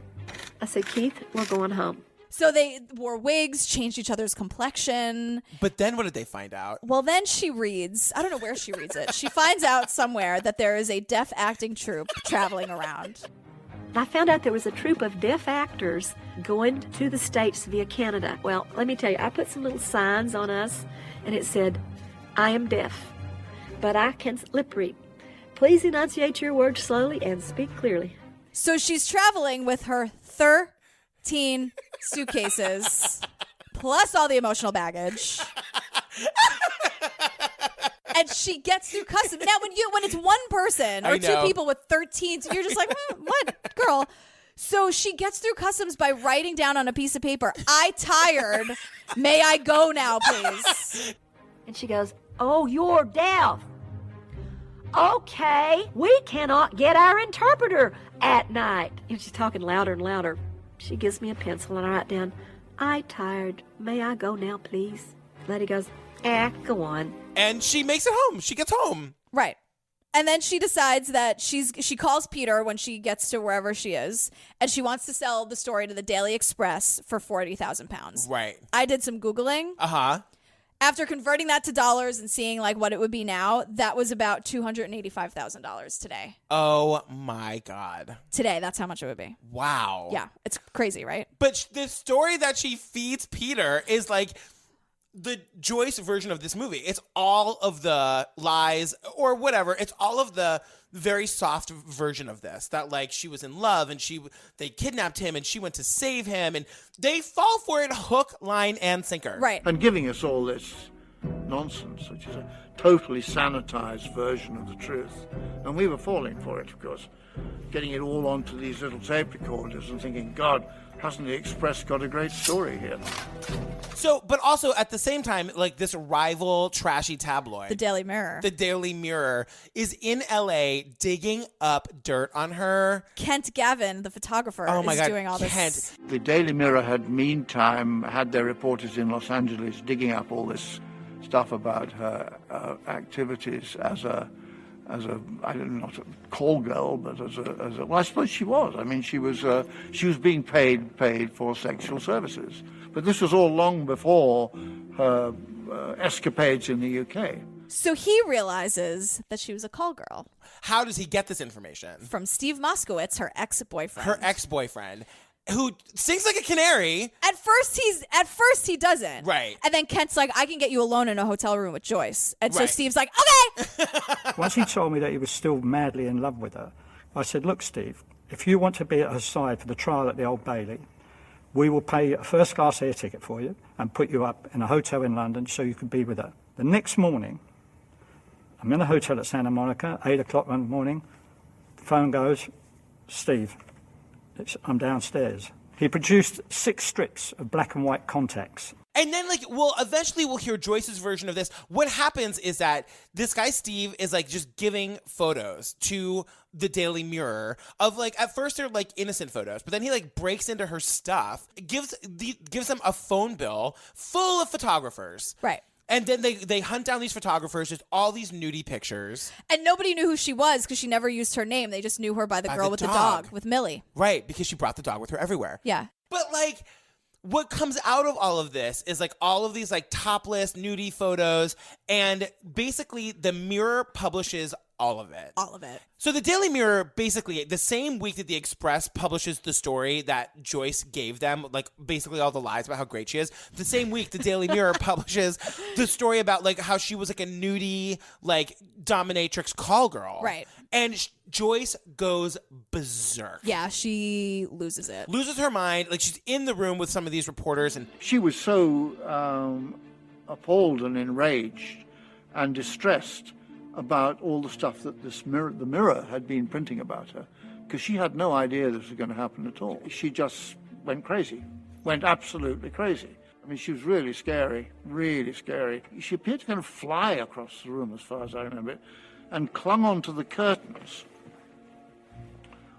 I said, Keith, we're going home. So they wore wigs, changed each other's complexion. But then what did they find out? Well, then she reads, I don't know where she reads it. She finds out somewhere that there is a deaf acting troupe traveling around. I found out there was a troupe of deaf actors going to the States via Canada. Well, let me tell you, I put some little signs on us, and it said, I am deaf, but I can lip read. Please enunciate your words slowly and speak clearly. So she's traveling with her 13 suitcases, plus all the emotional baggage. And she gets through customs. Now, when it's one person or 2 people with 13, you're just like, what, girl? So she gets through customs by writing down on a piece of paper, I tired. May I go now, please? And she goes, oh, you're deaf. Okay, we cannot get our interpreter at night. And she's talking louder and louder. She gives me a pencil and I write down, I tired. May I go now, please? Lady goes, go on. And she makes it home. She gets home. Right. And then she decides that she calls Peter when she gets to wherever she is, and she wants to sell the story to the Daily Express for £40,000. Right. I did some Googling. Uh-huh. After converting that to dollars and seeing what it would be now, that was about $285,000 today. Oh my God. Today, that's how much it would be. Wow. Yeah, it's crazy, right? But the story that she feeds Peter is the Joyce version of this movie. It's all of the lies or whatever. It's all of the very soft version of this. That she was in love and they kidnapped him and she went to save him and they fall for it hook, line, and sinker. Right. And giving us all this nonsense, which is a totally sanitized version of the truth. And we were falling for it, of course. Getting it all onto these little tape recorders and thinking, God, hasn't the Express got a great story here? So, but also at the same time, like this rival trashy tabloid, The Daily Mirror. The Daily Mirror is in LA digging up dirt on her. Kent Gavin, the photographer, is doing all this. The Daily Mirror had meantime had their reporters in Los Angeles digging up all this stuff about her activities as a I don't know, not a call girl, but as a well, I suppose she was. I mean, she was being paid for sexual services. But this was all long before her escapades in the UK. So he realizes that she was a call girl. How does he get this information? From Steve Moskowitz, her ex-boyfriend. Her ex-boyfriend, who sings like a canary. At first he doesn't. Right. And then Kent's like, I can get you alone in a hotel room with Joyce. And so Right. Steve's like, okay. Once he told me that he was still madly in love with her, I said, look, Steve, if you want to be at her side for the trial at the Old Bailey, we will pay a first-class air ticket for you and put you up in a hotel in London so you can be with her. The next morning, I'm in a hotel at Santa Monica, 8 o'clock in the morning. The phone goes, Steve, I'm downstairs. He produced 6 strips of black and white contacts. And then, eventually we'll hear Joyce's version of this. What happens is that this guy, Steve, is, just giving photos to the Daily Mirror of, at first they're, innocent photos, but then he, breaks into her stuff, gives them a phone bill full of photographers. Right. And then they hunt down these photographers, just all these nudie pictures. And nobody knew who she was because she never used her name. They just knew her by the girl with the dog, with Millie. Right, because she brought the dog with her everywhere. Yeah. But, what comes out of all of this is all of these topless nudie photos, and basically the Mirror publishes all of it. All of it. So the Daily Mirror, basically, the same week that the Express publishes the story that Joyce gave them, basically all the lies about how great she is, the same week the Daily Mirror publishes the story about how she was a nudie, dominatrix call girl. Right. And Joyce goes berserk. Yeah, she loses it. Loses her mind. She's in the room with some of these reporters, and she was so appalled and enraged and distressed about all the stuff that the Mirror had been printing about her, because she had no idea this was going to happen at all. She just went crazy, went absolutely crazy. I mean, she was really scary, really scary. She appeared to kind of fly across the room, as far as I remember it, and clung onto the curtains,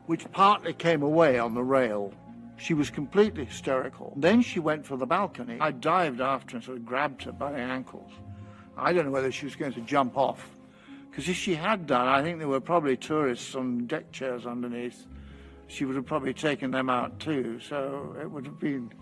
which partly came away on the rail. She was completely hysterical. Then she went for the balcony. I dived after her and sort of grabbed her by the ankles. I don't know whether she was going to jump off, because if she had done, I think there were probably tourists on deck chairs underneath. She would have probably taken them out too, so it would have been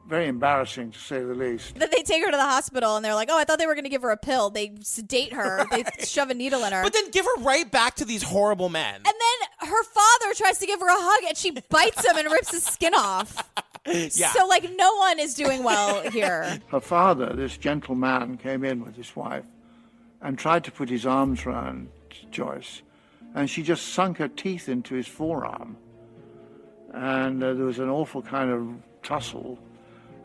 very embarrassing, to say the least. Then they take her to the hospital, and they're like, oh, I thought they were going to give her a pill. They sedate her. Right. They shove a needle in her. But then give her right back to these horrible men. And then her father tries to give her a hug, and she bites him and rips his skin off. Yeah. So, no one is doing well here. Her father, this gentle man, came in with his wife and tried to put his arms around Joyce, and she just sunk her teeth into his forearm. And there was an awful kind of tussle,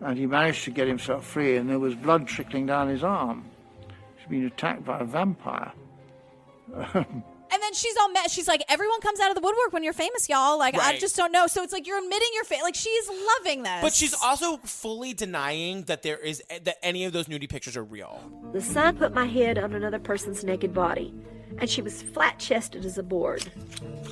and he managed to get himself free, and there was blood trickling down his arm. He's been attacked by a vampire. And then she's all mad. She's like, everyone comes out of the woodwork when you're famous, y'all. I Right. just don't know. So it's you're admitting your face. She's loving this. But she's also fully denying that that any of those nudie pictures are real. The sun put my head on another person's naked body, and she was flat-chested as a board.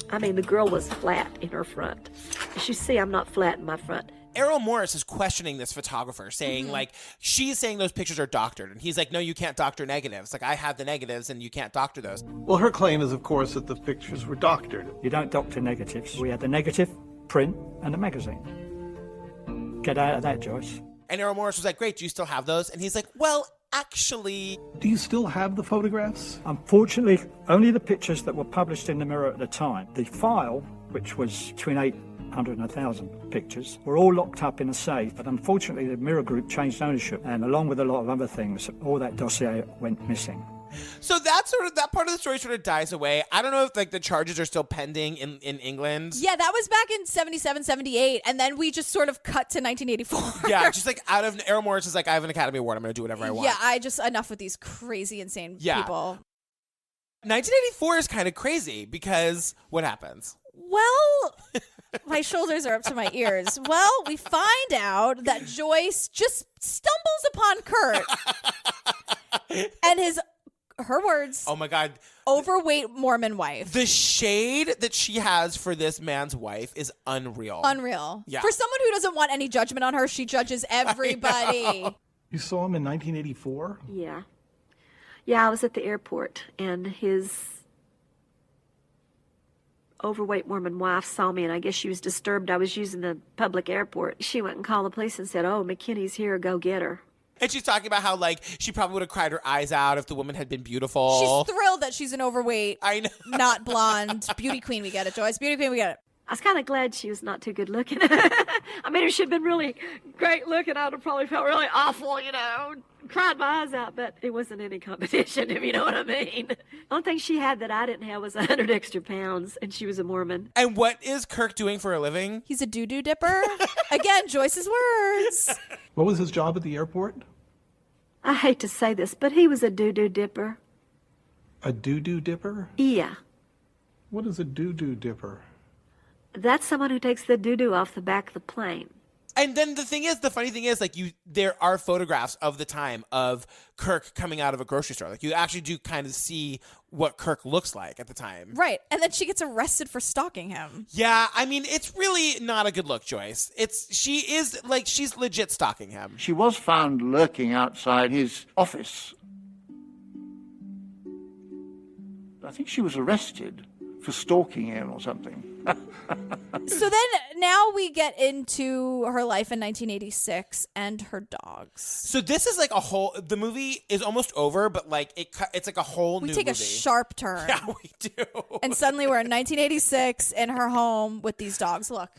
I mean, the girl was flat in her front. As you see, I'm not flat in my front. Errol Morris is questioning this photographer, saying, she's saying those pictures are doctored. And he's like, no, you can't doctor negatives. I have the negatives, and you can't doctor those. Well, her claim is, of course, that the pictures were doctored. You don't doctor negatives. We had the negative, print, and the magazine. Get out of that, Joyce. And Errol Morris was like, great, do you still have those? And he's like, well, actually... Do you still have the photographs? Unfortunately, only the pictures that were published in the Mirror at the time. The file, which was between 800 and 1,000 pictures, were all locked up in a safe. But unfortunately, the Mirror Group changed ownership, and along with a lot of other things, all that dossier went missing. So that part of the story sort of dies away. I don't know if the charges are still pending in England. Yeah, that was back in 77, 78, and then we just sort of cut to 1984. Yeah, just out of Errol Morris is I have an Academy Award. I'm going to do whatever I want. Yeah, enough with these crazy, insane people. 1984 is kind of crazy because what happens? Well, My shoulders are up to my ears. Well, we find out that Joyce just stumbles upon Kirk and her words. Oh my God. Overweight Mormon wife. The shade that she has for this man's wife is unreal. Unreal. Yeah. For someone who doesn't want any judgment on her, she judges everybody. You saw him in 1984? Yeah. Yeah, I was at the airport, and his overweight Mormon wife saw me, and I guess she was disturbed I was using the public airport. She went and called the police and said, "Oh, McKinney's here, go get her." And she's talking about how, like, she probably would have cried her eyes out if the woman had been beautiful. She's thrilled that she's an overweight, I know. not blonde beauty queen. We get it, Joyce. Beauty queen, we get it. I was kind of glad she was not too good looking. I mean, if she'd been really great looking, I would have probably felt really awful, cried my eyes out, but it wasn't any competition, if you know what I mean. The only thing she had that I didn't have was 100 extra pounds, and she was a Mormon. And what is Kirk doing for a living? He's a doo-doo dipper. Again, Joyce's words. What was his job at the airport? I hate to say this, but he was a doo-doo dipper. A doo-doo dipper? Yeah. What is a doo-doo dipper? That's someone who takes the doo-doo off the back of the plane. And then the funny thing is, like, there are photographs of the time of Kirk coming out of a grocery store. Like, you actually do kind of see what Kirk looks like at the time. Right. And then she gets arrested for stalking him. Yeah, I mean, it's really not a good look, Joyce. She's legit stalking him. She was found lurking outside his office. I think she was arrested for stalking him or something. So then now we get into her life in 1986 and her dogs. So this is like the movie is almost over, but like it's like a whole new movie. We take a sharp turn. Yeah, we do. And suddenly we're in 1986 in her home with these dogs. Look.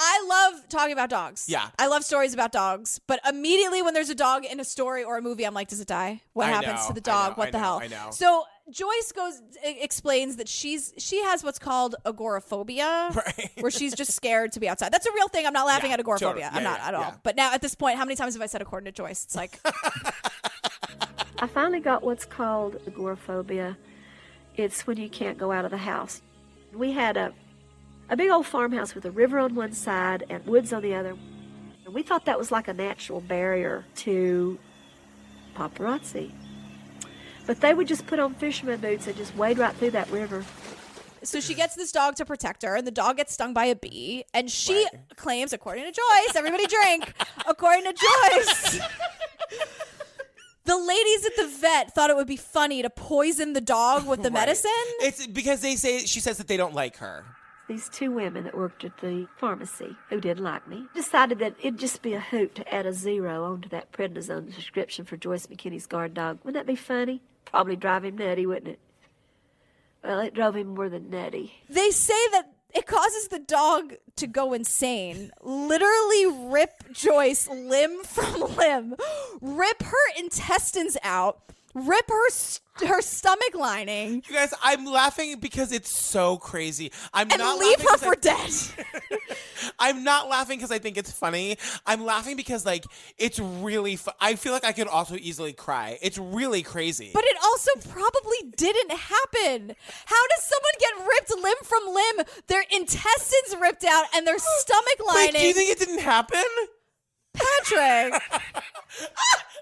I love talking about dogs. Yeah. I love stories about dogs. But immediately when there's a dog in a story or a movie, I'm like, does it die? What happens to the dog? What the hell? I know. So Joyce explains that she has what's called agoraphobia, right, where she's just scared to be outside. That's a real thing. I'm not laughing at agoraphobia. Totally. I'm not at all. But now at this point, how many times have I said according to Joyce? It's like... I finally got what's called agoraphobia. It's when you can't go out of the house. We had a big old farmhouse with a river on one side and woods on the other. And we thought that was like a natural barrier to paparazzi. But they would just put on fisherman boots and just wade right through that river. So she gets this dog to protect her, and the dog gets stung by a bee, and she claims, according to Joyce, everybody drink, according to Joyce, the ladies at the vet thought it would be funny to poison the dog with the medicine. It's because she says that they don't like her. These two women that worked at the pharmacy who didn't like me decided that it'd just be a hoot to add a 0 onto that prednisone prescription for Joyce McKinney's guard dog. Wouldn't that be funny? Probably drive him nutty, wouldn't it? Well, it drove him more than nutty. They say that it causes the dog to go insane. Literally rip Joyce limb from limb, rip her intestines out, rip her stomach lining. You guys, I'm laughing because it's so crazy. And leave her for dead. I'm not laughing because I think it's funny. I'm laughing because, like, it's really I feel like I could also easily cry. It's really crazy. But it also probably didn't happen. How does someone get ripped limb from limb, their intestines ripped out, and their stomach lining? Wait, do you think it didn't happen? Patrick.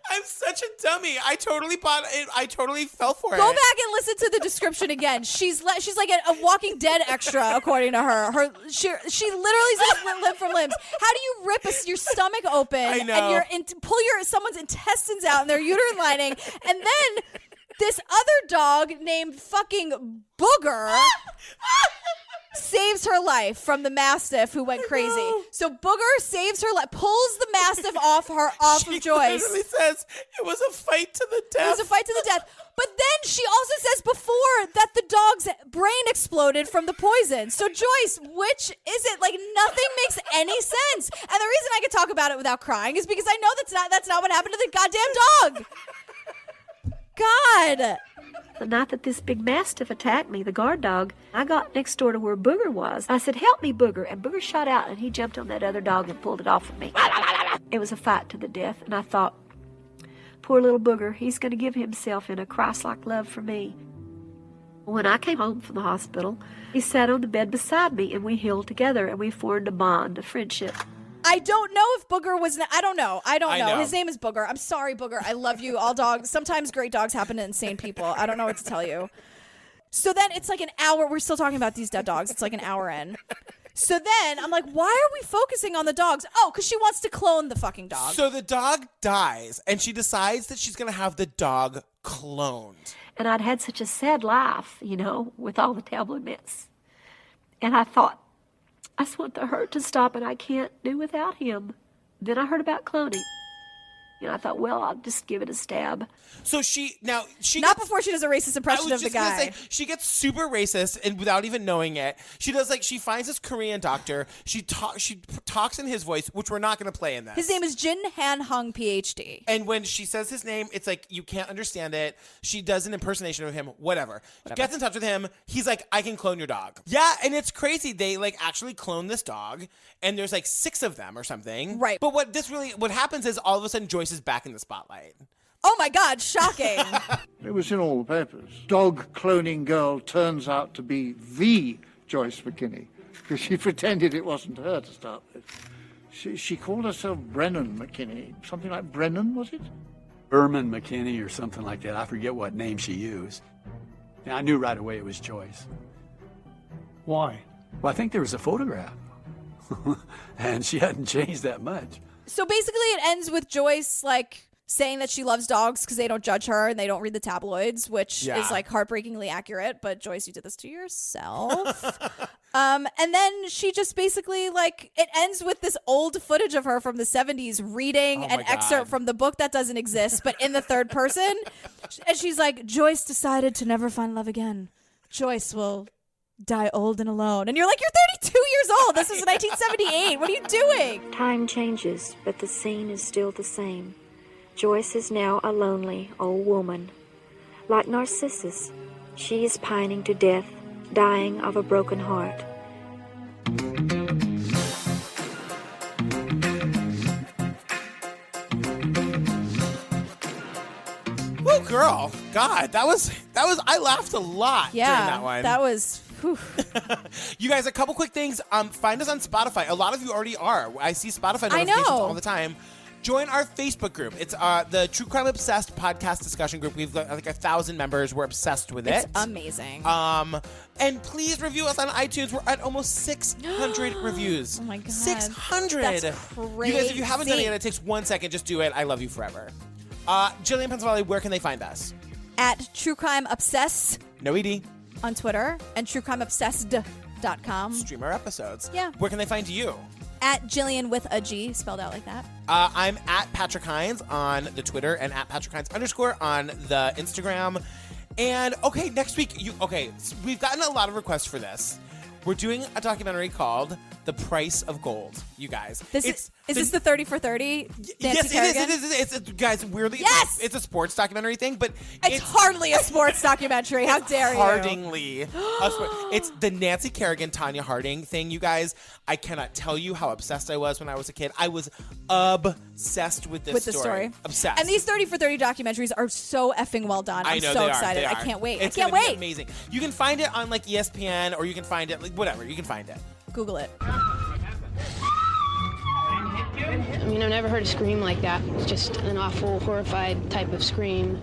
I'm such a dummy. I totally bought it. I totally fell for it. Go back and listen to the description again. She's like a Walking Dead extra, according to her. She literally says limb from limbs. How do you rip your stomach open and pull someone's intestines out in their uterine lining, and then this other dog named fucking Booger saves her life from the Mastiff who went crazy. So Booger saves her life, pulls the Mastiff off of Joyce. She literally says it was a fight to the death. It was a fight to the death. But then she also says before that the dog's brain exploded from the poison. So Joyce, which is it? Like, nothing makes any sense. And the reason I can talk about it without crying is because I know that's not what happened to the goddamn dog. God. The night that this big Mastiff attacked me, the guard dog, I got next door to where Booger was. I said, "Help me, Booger." And Booger shot out, and he jumped on that other dog and pulled it off of me. It was a fight to the death, and I thought, poor little Booger, he's going to give himself in a Christ-like love for me. When I came home from the hospital, he sat on the bed beside me and we healed together and we formed a bond, a friendship. I don't know if Booger was... I don't know. I don't know. know. His name is Booger. I'm sorry, Booger. I love you. All dogs. Sometimes great dogs happen to insane people. I don't know what to tell you. So then it's like an hour. We're still talking about these dead dogs. It's like an hour in. So then I'm like, why are we focusing on the dogs? Oh, because she wants to clone the fucking dog. So the dog dies, and she decides that she's going to have the dog cloned. And I'd had such a sad life, you know, with all the tabloid mess. And I thought, I just want the hurt to stop and I can't do without him. Then I heard about cloning. And I thought, well, I'll just give it a stab. So she Not gets, before she does a racist impression of the guy. Say, she gets super racist and without even knowing it. She does she finds this Korean doctor. She talks in his voice, which we're not going to play in this. His name is Jin Han Hung, PhD. And when she says his name, it's like you can't understand it. She does an impersonation of him, whatever. Gets in touch with him. He's like, I can clone your dog. Yeah, and it's crazy. They actually clone this dog, and there's 6 of them or something. Right. But what happens is all of a sudden Joyce is back in the spotlight. Oh my God, shocking. It was in all the papers. Dog cloning girl turns out to be the Joyce McKinney, because she pretended it wasn't her to start with. She called herself Brennan McKinney. Something like Brennan, was it? Berman McKinney or something like that. I forget what name she used. And I knew right away it was Joyce. Why? Well, I think there was a photograph. And she hadn't changed that much. So basically it ends with Joyce saying that she loves dogs because they don't judge her and they don't read the tabloids, which is heartbreakingly accurate. But Joyce, you did this to yourself. And then she just basically it ends with this old footage of her from the 70s reading an excerpt from the book that doesn't exist, but in the third person. And she's like, Joyce decided to never find love again. Joyce will die old and alone. And you're like, you're 32 years old. This was 1978. What are you doing? Time changes, but the scene is still the same. Joyce is now a lonely old woman. Like Narcissus, she is pining to death, dying of a broken heart. Woo, girl. God, that was I laughed a lot during that one. That was You guys, a couple quick things. Find us on Spotify. A lot of you already are. I see Spotify notifications all the time. Join our Facebook group. It's the True Crime Obsessed podcast discussion group. We've got 1,000 members. We're obsessed with it. It's amazing. And please review us on iTunes. We're at almost 600 reviews. Oh my God. 600. That's crazy. You guys, if you haven't done it yet, it takes 1 second. Just do it. I love you forever. Jillian Pensavalli, where can they find us? At True Crime Obsess. No ED. On Twitter. And truecrimeobsessed.com. Stream our episodes. Yeah. Where can they find you? At Jillian with a G, spelled out like that. I'm at Patrick Hines on the Twitter and at Patrick Hines _ on the Instagram. And okay, next week, so we've gotten a lot of requests for this. We're doing a documentary called The Price of Gold, you guys. Is this the 30 for 30? Yes, it is. It's guys, weirdly, yes! It's a sports documentary thing, but it's hardly a sports documentary. How dare you? Hardingly. It's the Nancy Kerrigan, Tanya Harding thing, you guys. I cannot tell you how obsessed I was when I was a kid. I was obsessed with this story. Obsessed. And these 30 for 30 documentaries are so effing well done. I'm so excited. I can't wait. It's I can't wait. Amazing. You can find it on ESPN or you can find it whatever. You can find it. Google it. I mean, I've never heard a scream like that. It's just an awful, horrified type of scream.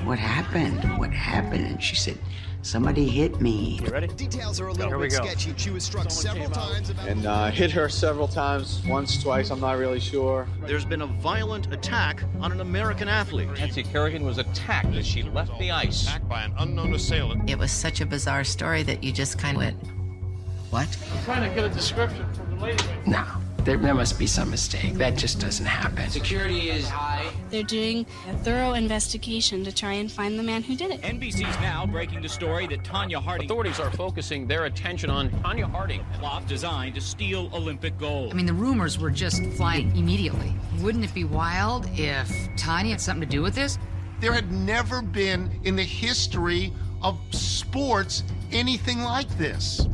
What happened? What happened? And she said, somebody hit me. You ready? Details are a little bit sketchy. She was struck several times. And hit her several times, once, twice, I'm not really sure. There's been a violent attack on an American athlete. Nancy Kerrigan was attacked as she left the ice. Attacked by an unknown assailant. It was such a bizarre story that you just kind of went, what? I'm trying to get a description from the lady. No. There must be some mistake. That just doesn't happen. Security is high. They're doing a thorough investigation to try and find the man who did it. NBC's now breaking the story that Tanya Harding... Authorities are focusing their attention on Tanya Harding. A plot designed to steal Olympic gold. I mean, the rumors were just flying immediately. Wouldn't it be wild if Tanya had something to do with this? There had never been in the history of sports anything like this.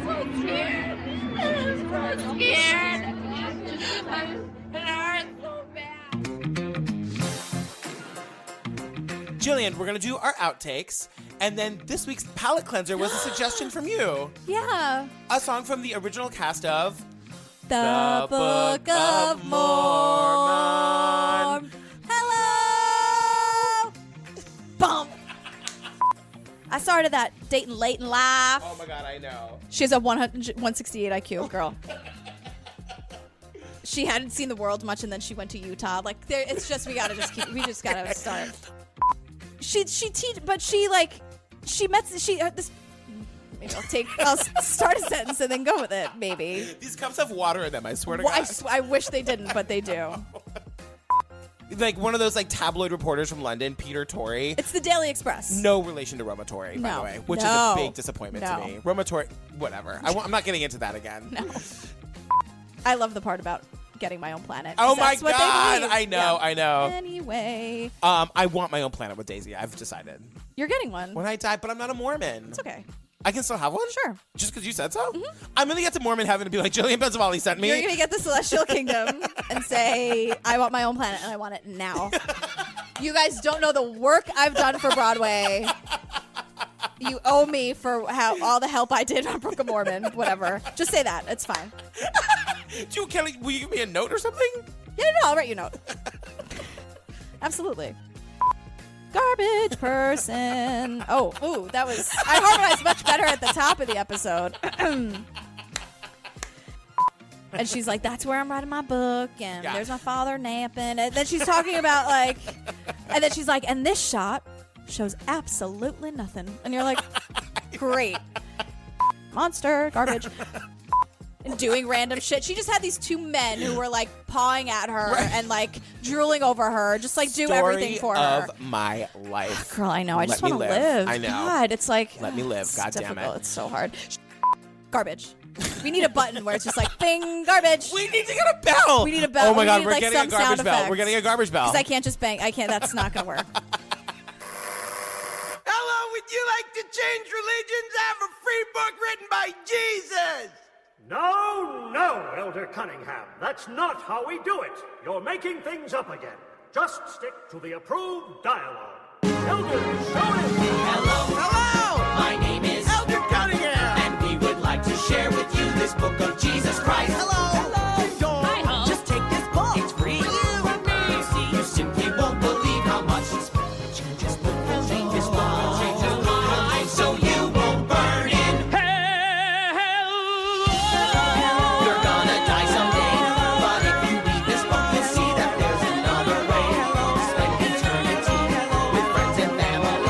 I'm so scared. I'm so scared. Jillian, we're going to do our outtakes. And then this week's palate cleanser was a suggestion from you. Yeah. A song from the original cast of The Book of Mormon. Hello! Bump. I started that dating late in life. Oh my God, I know. She has a 168 IQ, girl. She hadn't seen the world much, and then she went to Utah. Like, it's just we just gotta start. She met this. Maybe I'll start a sentence and then go with it. Maybe these cups have water in them. I swear to God. I wish they didn't, but they do. Like one of those like tabloid reporters from London, Peter Torrey. It's the Daily Express. No relation to Roma Torrey, by the way, which is a big disappointment to me. Roma Torrey, whatever. I'm not getting into that again. No. I love the part about getting my own planet. Oh my God! I know. Anyway, I want my own planet with Daisy. I've decided. You're getting one when I die, but I'm not a Mormon. It's okay. I can still have one? Sure. Just because you said so? Mm-hmm. I'm going to get to Mormon heaven and be like, Jillian Pensavali sent me. You're going to get the celestial kingdom and say, I want my own planet and I want it now. You guys don't know the work I've done for Broadway. You owe me for all the help I did on Book of Mormon. Whatever. Just say that. It's fine. Will you give me a note or something? Yeah, no, I'll write you a note. Absolutely. Garbage person. Oh, that was... I harmonized much better at the top of the episode. And she's like, that's where I'm writing my book, and there's my father napping. And then she's talking about, like... And then she's like, and this shot shows absolutely nothing. And you're like, great. Monster. Garbage. And doing random shit. She just had these two men who were like pawing at her and like drooling over her, just like do everything for her. Story of my life. Girl, I know. I just want to live. I know. God, it's like let me live. God damn it. It's so hard. Garbage. We need a button where it's just like bing, garbage. We need to get a bell. We need a bell. Oh my God, need, we're like, getting a garbage bell. We're getting a garbage bell. Because I can't just bang. I can't. That's not gonna work. Hello, would you like to change religions? I have a free book written by Jesus. No, Elder Cunningham. That's not how we do it. You're making things up again. Just stick to the approved dialogue. Elder, show him. Hello. My name is Elder Cunningham. And we would like to share with you this book of Jesus Christ. Hello. Hi, home. Just take this book. It's free. For you and me. See, you simply won't believe how much this book will change. This book will change. This book will change your life, so you won't burn in hell. You're gonna die someday, but if you read this book, you'll see that there's another way to spend eternity with friends and family. We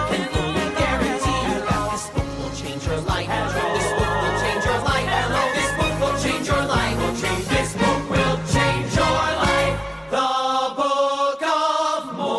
can fully guarantee you that this book will change your life. This book will change your life. This book will change your life. This book will change your life. The Book of Mormon.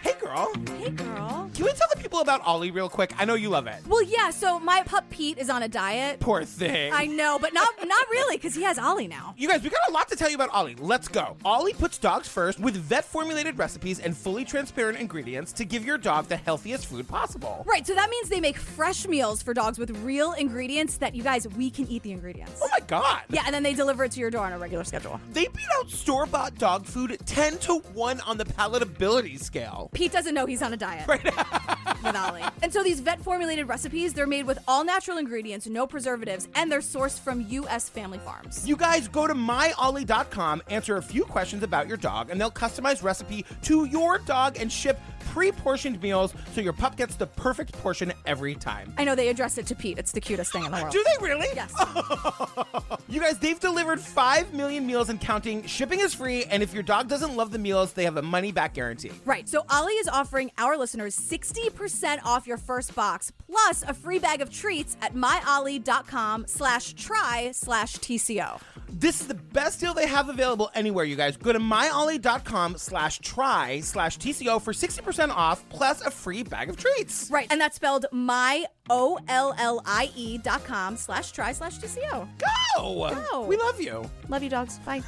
Hey, girl. Hey, girl. Can we tell the people about Ollie real quick? I know you love it. Well, yeah. So my pup Pete is on a diet. Poor thing. I know, but not really, because he has Ollie now. You guys, we got a lot to tell you about Ollie. Let's go. Ollie puts dogs first with vet-formulated recipes and fully transparent ingredients to give your dog the healthiest food possible. Right, so that means they make fresh meals for dogs with real ingredients that, you guys, we can eat the ingredients. Oh my God. Yeah, and then they deliver it to your door on a regular schedule. They beat out store-bought dog food 10 to 1 on the palatability scale. Pete doesn't know he's on a diet. Right. With Ollie. And so these vet-formulated recipes, they're made with all-natural ingredients, no preservatives, and they're sourced from U.S. family farms. You guys go to myollie.com, answer a few questions about your dog, and they'll customize recipe to your dog and ship pre-portioned meals so your pup gets the perfect portion every time. I know, they address it to Pete. It's the cutest thing in the world. Do they really? Yes. You guys, they've delivered 5 million meals and counting. Shipping is free, and if your dog doesn't love the meals, they have a money-back guarantee. Right. So Ollie is offering our listeners 60% off your first box, plus a free bag of treats at myollie.com/try/TCO. This is the best deal they have available anywhere, you guys. Go to myollie.com/try/TCO for 60% off, plus a free bag of treats. Right. And that's spelled myollie, OLLIE.com/try/TCO. Go! Go! We love you. Love you, dogs. Bye.